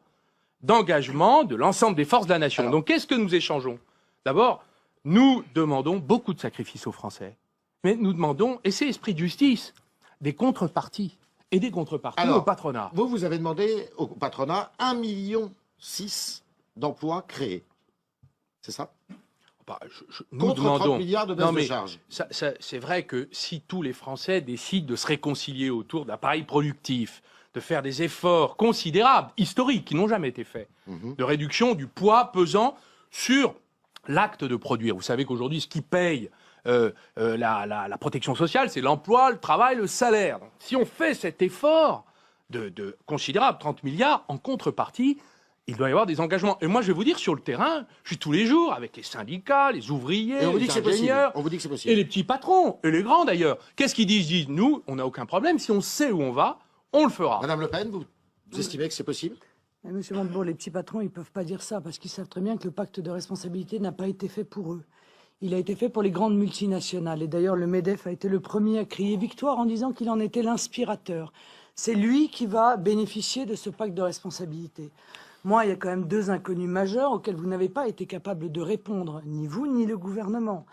d'engagement de l'ensemble des forces de la nation. Alors- Donc, qu'est-ce que nous échangeons? D'abord, nous demandons beaucoup de sacrifices aux Français. Mais nous demandons, et c'est esprit de justice, des contreparties. Et des contreparties Alors, au patronat. Vous avez demandé au patronat 1,6 million d'emplois créés. C'est ça? Bah, nous Contre 30 demandons. milliards de baisse Non, de mais charges. c'est vrai que si tous les Français décident de se réconcilier autour d'appareils productifs, de faire des efforts considérables, historiques, qui n'ont jamais été faits, de réduction du poids pesant sur l'acte de produire. Vous savez qu'aujourd'hui, ce qui paye la protection sociale, c'est l'emploi, le travail, le salaire. Donc, si on fait cet effort de considérable, 30 milliards, en contrepartie, il doit y avoir des engagements. Et moi, je vais vous dire, sur le terrain, je suis tous les jours avec les syndicats, les ouvriers, Et on vous dit les que c'est possible. ingénieurs, On vous dit que c'est et possible. les petits patrons, et les grands d'ailleurs. Qu'est-ce qu'ils disent? Ils disent, nous, on n'a aucun problème. Si on sait où on va, on le fera. Madame Le Pen, vous estimez que c'est possible? Mais Monsieur Montebourg, les petits patrons, ils peuvent pas dire ça parce qu'ils savent très bien que le pacte de responsabilité n'a pas été fait pour eux. Il a été fait pour les grandes multinationales. Et d'ailleurs, le MEDEF a été le premier à crier victoire en disant qu'il en était l'inspirateur. C'est lui qui va bénéficier de ce pacte de responsabilité. Moi, il y a quand même 2 inconnus majeurs auxquels vous n'avez pas été capable de répondre, ni vous, ni le gouvernement.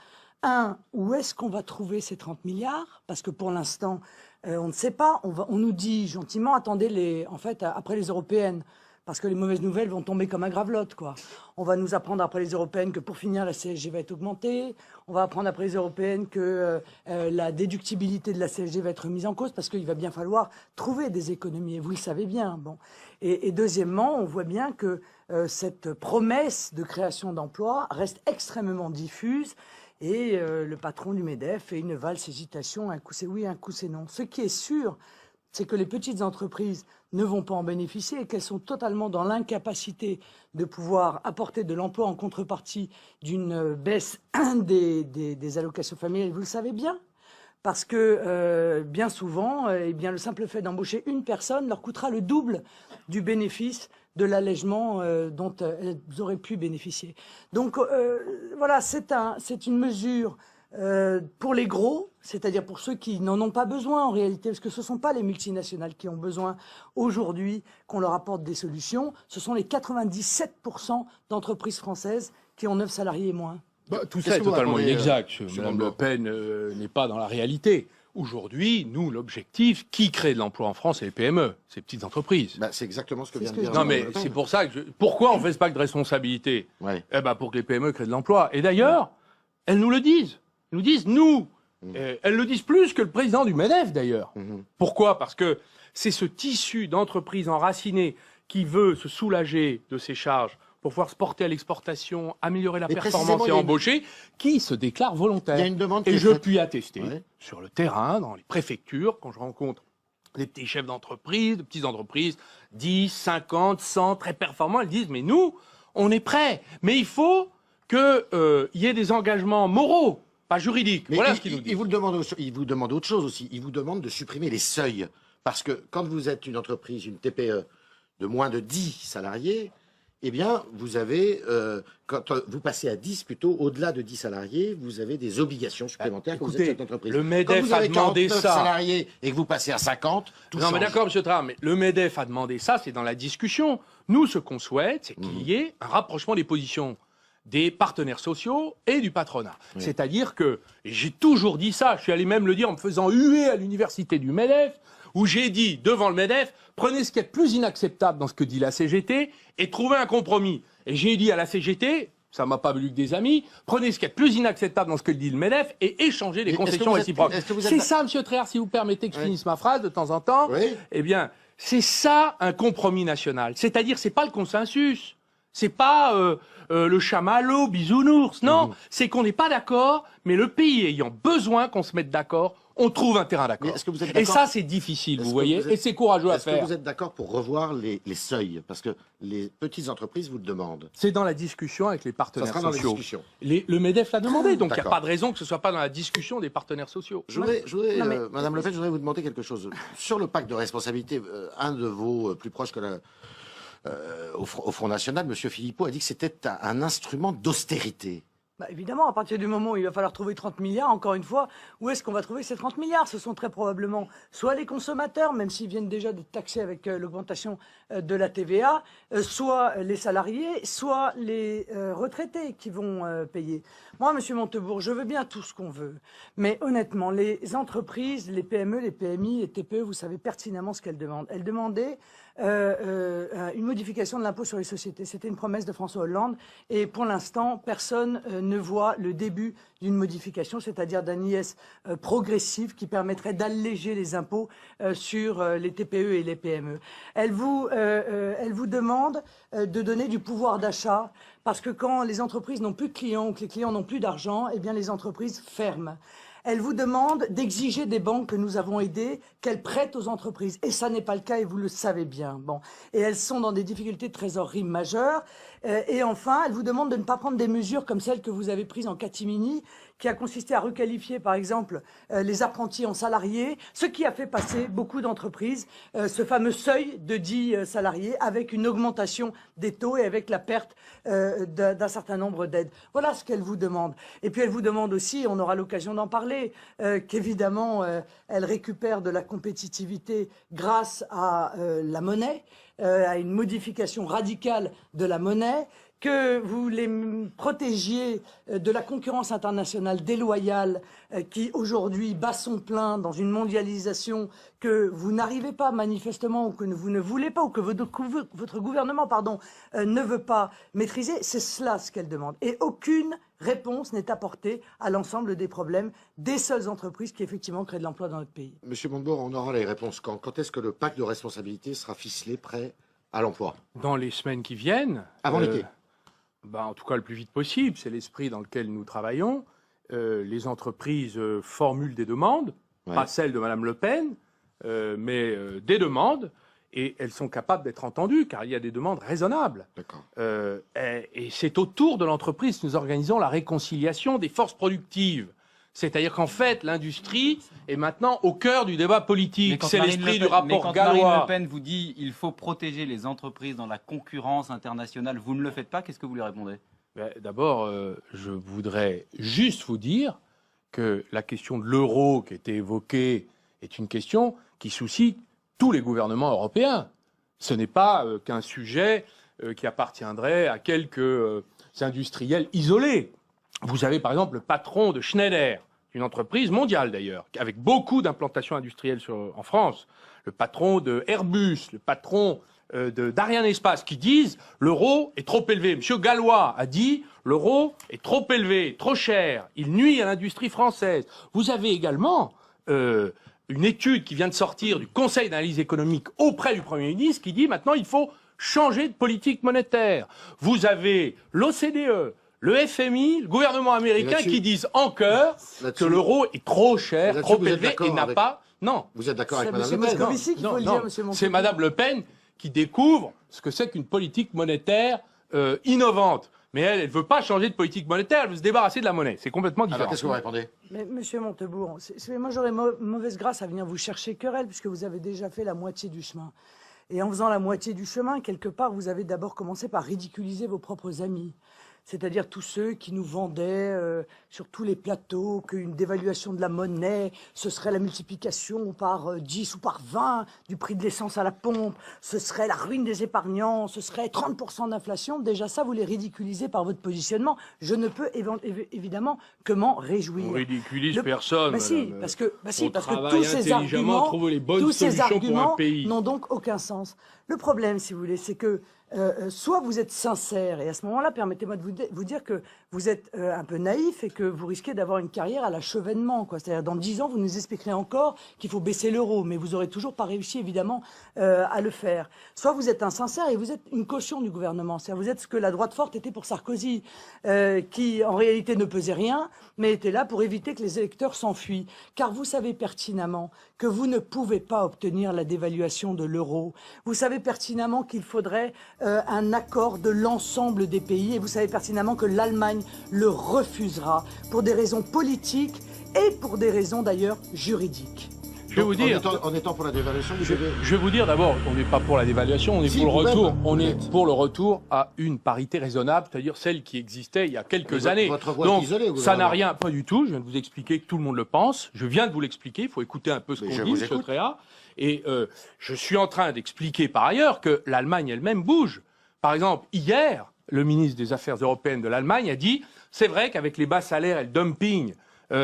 Un, où est-ce qu'on va trouver ces 30 milliards? Parce que pour l'instant, on ne sait pas. On nous dit gentiment, attendez, après les européennes, parce que les mauvaises nouvelles vont tomber comme un gravelotte, quoi. On va nous apprendre après les européennes que pour finir, la CSG va être augmentée. On va apprendre après les européennes que la déductibilité de la CSG va être mise en cause parce qu'il va bien falloir trouver des économies. Et vous le savez bien. Bon. Et deuxièmement, on voit bien que cette promesse de création d'emplois reste extrêmement diffuse. Et le patron du MEDEF fait une valse hésitation. Un coup c'est oui, un coup c'est non. Ce qui est sûr, c'est que les petites entreprises ne vont pas en bénéficier et qu'elles sont totalement dans l'incapacité de pouvoir apporter de l'emploi en contrepartie d'une baisse des allocations familiales. Vous le savez bien, parce que bien souvent, le simple fait d'embaucher une personne leur coûtera le double du bénéfice de l'allègement dont elles auraient pu bénéficier. Donc voilà, c'est une mesure pour les gros, c'est-à-dire pour ceux qui n'en ont pas besoin en réalité, parce que ce ne sont pas les multinationales qui ont besoin aujourd'hui qu'on leur apporte des solutions, ce sont les 97% d'entreprises françaises qui ont 9 salariés et moins. Tout Qu'est-ce ça est que vous totalement répondez, inexact. monsieur Mme Montebourg Le Pen n'est pas dans la réalité. Aujourd'hui, nous, l'objectif, qui crée de l'emploi en France, c'est les PME, ces petites entreprises. Bah, c'est exactement ce que C'est vient ce de que dire. je Non, dis. mais Madame Le Pen. c'est pour ça que pourquoi on fait ce pacte de responsabilité? Ouais. Eh ben, pour que les PME créent de l'emploi. Et d'ailleurs, elles nous le disent. Elles nous disent, nous. Elles le disent plus que le président du MEDEF, d'ailleurs. Mhm. Pourquoi? Parce que c'est ce tissu d'entreprises enracinées qui veut se soulager de ses charges pour pouvoir se porter à l'exportation, améliorer la Mais performance précisément, et il y a une- embaucher, qui se déclare volontaire. Il y a une demande qui Et est je faite. puis attester, Ouais. sur le terrain, dans les préfectures, quand je rencontre des petits chefs d'entreprise, de petites entreprises, 10, 50, 100, très performants, elles disent, mais nous, on est prêts. Mais il faut qu'il y ait des engagements moraux, pas juridiques. Mais Voilà ce qu'ils nous disent. il vous demande autre chose aussi. Il vous demande de supprimer les seuils. Parce que quand vous êtes une entreprise, une TPE de moins de 10 salariés, eh bien, vous avez, quand vous passez à 10 plutôt, au-delà de 10 salariés, vous avez des obligations supplémentaires quand vous êtes Écoutez, cette entreprise. le Quand MEDEF vous a avez demandé 49 ça. salariés et que vous passez à 50, tout Non, mais change. d'accord, M. Tram, mais le MEDEF a demandé ça, c'est dans la discussion. Nous, ce qu'on souhaite, c'est qu'il y ait un rapprochement des positions des partenaires sociaux et du patronat. Oui. C'est-à-dire que, et j'ai toujours dit ça, je suis allé même le dire en me faisant huer à l'université du MEDEF, où j'ai dit devant le MEDEF, prenez ce qui est plus inacceptable dans ce que dit la CGT et trouvez un compromis. Et j'ai dit à la CGT, ça m'a pas valu que des amis, prenez ce qui est plus inacceptable dans ce que dit le MEDEF et échangez des Mais est-ce que concessions vous êtes- réciproques. est-ce que vous êtes- C'est ça, M. Tréhard, si vous permettez que je Oui. finisse ma phrase de temps en temps. Oui. Eh bien, c'est ça un compromis national. C'est-à-dire, c'est pas le consensus. C'est pas le chamallow, bisounours. Non, c'est qu'on n'est pas d'accord, mais le pays ayant besoin qu'on se mette d'accord, on trouve un terrain Mais d'accord. est-ce que vous êtes Et d'accord ça, c'est difficile, Est-ce vous que voyez, vous êtes- et c'est courageux à Est-ce que faire. vous êtes d'accord pour revoir les seuils? Parce que les petites entreprises vous le demandent. C'est dans la discussion avec les Ça partenaires sera dans les sociaux. discussions. Le MEDEF l'a demandé, donc il n'y a D'accord. pas de raison que ce soit pas dans la discussion des partenaires sociaux. Je voudrais, Non, mais- Madame Le Pen, je voudrais vous demander quelque chose. Sur le pacte de responsabilité, un de vos plus proches au Front National, M. Philippot, a dit que c'était un instrument d'austérité. Bah, évidemment, à partir du moment où il va falloir trouver 30 milliards, encore une fois, où est-ce qu'on va trouver ces 30 milliards? Ce sont très probablement soit les consommateurs, même s'ils viennent déjà d'être taxés avec l'augmentation de la TVA, soit les salariés, soit les retraités qui vont payer. Moi, Monsieur Montebourg, je veux bien tout ce qu'on veut, mais honnêtement, les entreprises, les PME, les PMI, les TPE, vous savez pertinemment ce qu'elles demandent. Elles demandaient une modification de l'impôt sur les sociétés. C'était une promesse de François Hollande et pour l'instant, personne ne voit le début d'une modification, c'est-à-dire d'un IS progressif qui permettrait d'alléger les impôts sur les TPE et les PME. Elle vous demande de donner du pouvoir d'achat parce que quand les entreprises n'ont plus de clients ou que les clients n'ont plus d'argent, eh bien les entreprises ferment. Elle vous demande d'exiger des banques que nous avons aidées qu'elles prêtent aux entreprises. Et ça n'est pas le cas et vous le savez bien. Bon. Et elles sont dans des difficultés de trésorerie majeures. Et enfin, elle vous demande de ne pas prendre des mesures comme celles que vous avez prises en catimini, qui a consisté à requalifier, par exemple, les apprentis en salariés, ce qui a fait passer beaucoup d'entreprises ce fameux seuil de 10 salariés avec une augmentation des taux et avec la perte d'un certain nombre d'aides. Voilà ce qu'elle vous demande. Et puis elle vous demande aussi, on aura l'occasion d'en parler, qu'évidemment, elle récupère de la compétitivité grâce à la monnaie, à une modification radicale de la monnaie, que vous les protégiez de la concurrence internationale déloyale qui aujourd'hui bat son plein dans une mondialisation que vous n'arrivez pas manifestement ou que vous ne voulez pas ou que votre gouvernement ne veut pas maîtriser. C'est cela ce qu'elle demande. Et aucune réponse n'est apportée à l'ensemble des problèmes des seules entreprises qui effectivement créent de l'emploi dans notre pays. Monsieur Montebourg, on aura les réponses quand? Quand est-ce que le pacte de responsabilité sera ficelé, prêt à l'emploi? Dans les semaines qui viennent... Avant l'été. En tout cas, le plus vite possible, c'est l'esprit dans lequel nous travaillons. Les entreprises formulent des demandes, Ouais. pas celles de Mme Le Pen, mais des demandes, et elles sont capables d'être entendues, car il y a des demandes raisonnables. D'accord. Et c'est autour de l'entreprise que nous organisons la réconciliation des forces productives. C'est-à-dire qu'en fait, l'industrie est maintenant au cœur du débat Mais politique. quand C'est Marine l'esprit Le du Pen- mais rapport quand Marine gallois. Le Pen vous dit il faut protéger les entreprises dans la concurrence internationale, vous ne le faites pas, qu'est-ce que vous lui répondez? D'abord, je voudrais juste vous dire que la question de l'euro qui a été évoquée est une question qui soucie tous les gouvernements européens. Ce n'est pas qu'un sujet qui appartiendrait à quelques industriels isolés. vous avez par exemple le patron de Schneider, une entreprise mondiale d'ailleurs, avec beaucoup d'implantations industrielles en France, le patron de Airbus, le patron d'Ariane Espace, qui disent l'euro est trop élevé. Monsieur Gallois a dit l'euro est trop élevé, trop cher, il nuit à l'industrie française. Vous avez également une étude qui vient de sortir du Conseil d'analyse économique auprès du Premier ministre qui dit maintenant il faut changer de politique monétaire. Vous avez l'OCDE, le FMI, le gouvernement américain qui disent en chœur que l'euro est trop cher, trop élevé et n'a pas... Non. Vous êtes d'accord avec Mme M. Le Pen? Moscovici qu'il faut le dire, M. Montebourg. C'est Mme Le Pen qui découvre ce que c'est qu'une politique monétaire innovante. Mais elle ne veut pas changer de politique monétaire, elle veut se débarrasser de la monnaie. C'est complètement différent. Alors qu'est-ce que vous répondez? Mais Monsieur Montebourg, moi j'aurais mauvaise grâce à venir vous chercher querelle, puisque vous avez déjà fait la moitié du chemin. Et en faisant la moitié du chemin, quelque part, vous avez d'abord commencé par ridiculiser vos propres amis. C'est-à-dire tous ceux qui nous vendaient sur tous les plateaux qu'une dévaluation de la monnaie, ce serait la multiplication par 10 ou par 20 du prix de l'essence à la pompe, ce serait la ruine des épargnants, ce serait 30% d'inflation. Déjà ça, vous les ridiculisez par votre positionnement. Je ne peux évidemment que m'en réjouir. On ridiculise personne. Mais si, madame. parce que travaille tous ces intelligemment, trouver les bonnes solutions pour un pays. n'ont donc aucun sens. Le problème, si vous voulez, c'est que soit vous êtes sincère, et à ce moment-là, permettez-moi de vous dire que vous êtes un peu naïf et que vous risquez d'avoir une carrière à l'achevènement. C'est-à-dire, dans 10 ans, vous nous expliquerez encore qu'il faut baisser l'euro, mais vous n'aurez toujours pas réussi, évidemment, à le faire. Soit vous êtes insincère et vous êtes une caution du gouvernement. C'est-à-dire, vous êtes ce que la droite forte était pour Sarkozy, qui, en réalité, ne pesait rien, mais était là pour éviter que les électeurs s'enfuient. Car vous savez pertinemment que vous ne pouvez pas obtenir la dévaluation de l'euro. Vous savez pertinemment qu'il faudrait un accord de l'ensemble des pays, et vous savez pertinemment que l'Allemagne le refusera pour des raisons politiques et pour des raisons d'ailleurs juridiques. Je vais vous dire, en étant pour la dévaluation, je vais vous dire d'abord, on n'est pas pour la dévaluation, on est pour le retour. On est pour le retour à une parité raisonnable, c'est-à-dire celle qui existait il y a quelques années. Donc ça n'a rien, pas du tout. Je viens de vous expliquer que tout le monde le pense. Je viens de vous l'expliquer. Il faut écouter un peu ce qu'on dit, M. Tréhat. Et je suis en train d'expliquer par ailleurs que l'Allemagne elle-même bouge. Par exemple, hier, le ministre des Affaires européennes de l'Allemagne a dit c'est vrai qu'avec les bas salaires et le dumping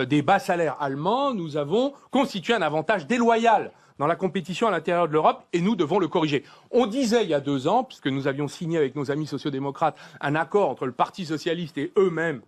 des bas salaires allemands, nous avons constitué un avantage déloyal dans la compétition à l'intérieur de l'Europe et nous devons le corriger. On disait il y a 2 ans, puisque nous avions signé avec nos amis sociodémocrates un accord entre le Parti socialiste et eux-mêmes,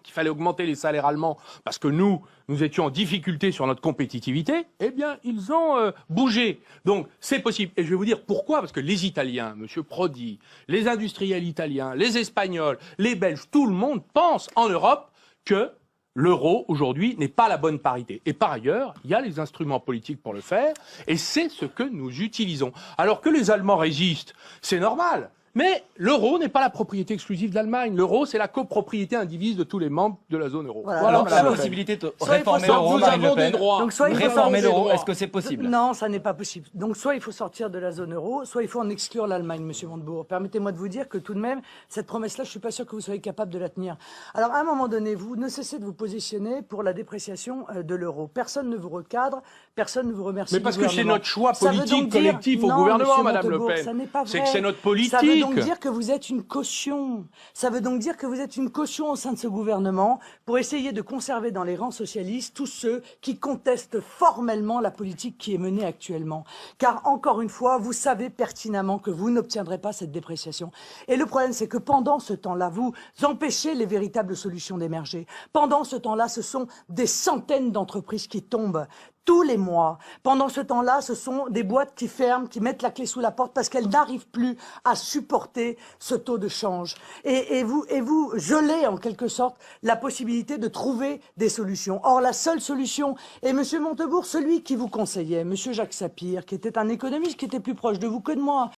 qu'il fallait augmenter les salaires allemands parce que nous étions en difficulté sur notre compétitivité, eh bien, ils ont bougé. Donc, c'est possible. Et je vais vous dire pourquoi. Parce que les Italiens, M. Prodi, les industriels italiens, les Espagnols, les Belges, tout le monde pense en Europe que l'euro, aujourd'hui, n'est pas la bonne parité. Et par ailleurs, il y a les instruments politiques pour le faire, et c'est ce que nous utilisons. Alors que les Allemands résistent, c'est normal. Mais l'euro n'est pas la propriété exclusive de l'Allemagne. L'euro, c'est la copropriété indivise de tous les membres de la zone euro. Voilà, alors, la possibilité de réformer l'euro, Marine Le Pen. Donc, soit réformer l'euro, est-ce que c'est possible? Non, ça n'est pas possible. Donc, soit il faut sortir de la zone euro, soit il faut en exclure l'Allemagne, Monsieur Montebourg. Permettez-moi de vous dire que tout de même, cette promesse-là, je suis pas sûr que vous soyez capable de la tenir. Alors, à un moment donné, vous ne cessez de vous positionner pour la dépréciation de l'euro. Personne ne vous recadre, personne ne vous remercie. Mais parce que c'est notre choix politique collectif au gouvernement, Madame Le Pen. C'est que c'est notre politique. Ça veut donc dire que vous êtes une caution. Ça veut donc dire que vous êtes une caution au sein de ce gouvernement pour essayer de conserver dans les rangs socialistes tous ceux qui contestent formellement la politique qui est menée actuellement. Car, encore une fois, vous savez pertinemment que vous n'obtiendrez pas cette dépréciation. Et le problème, c'est que pendant ce temps-là, vous empêchez les véritables solutions d'émerger. Pendant ce temps-là, ce sont des centaines d'entreprises qui tombent tous les mois. Pendant ce temps-là, ce sont des boîtes qui ferment, qui mettent la clé sous la porte parce qu'elles n'arrivent plus à supporter ce taux de change. Et vous gelez en quelque sorte la possibilité de trouver des solutions. Or, la seule solution, et Monsieur Montebourg, celui qui vous conseillait, Monsieur Jacques Sapir, qui était un économiste qui était plus proche de vous que de moi,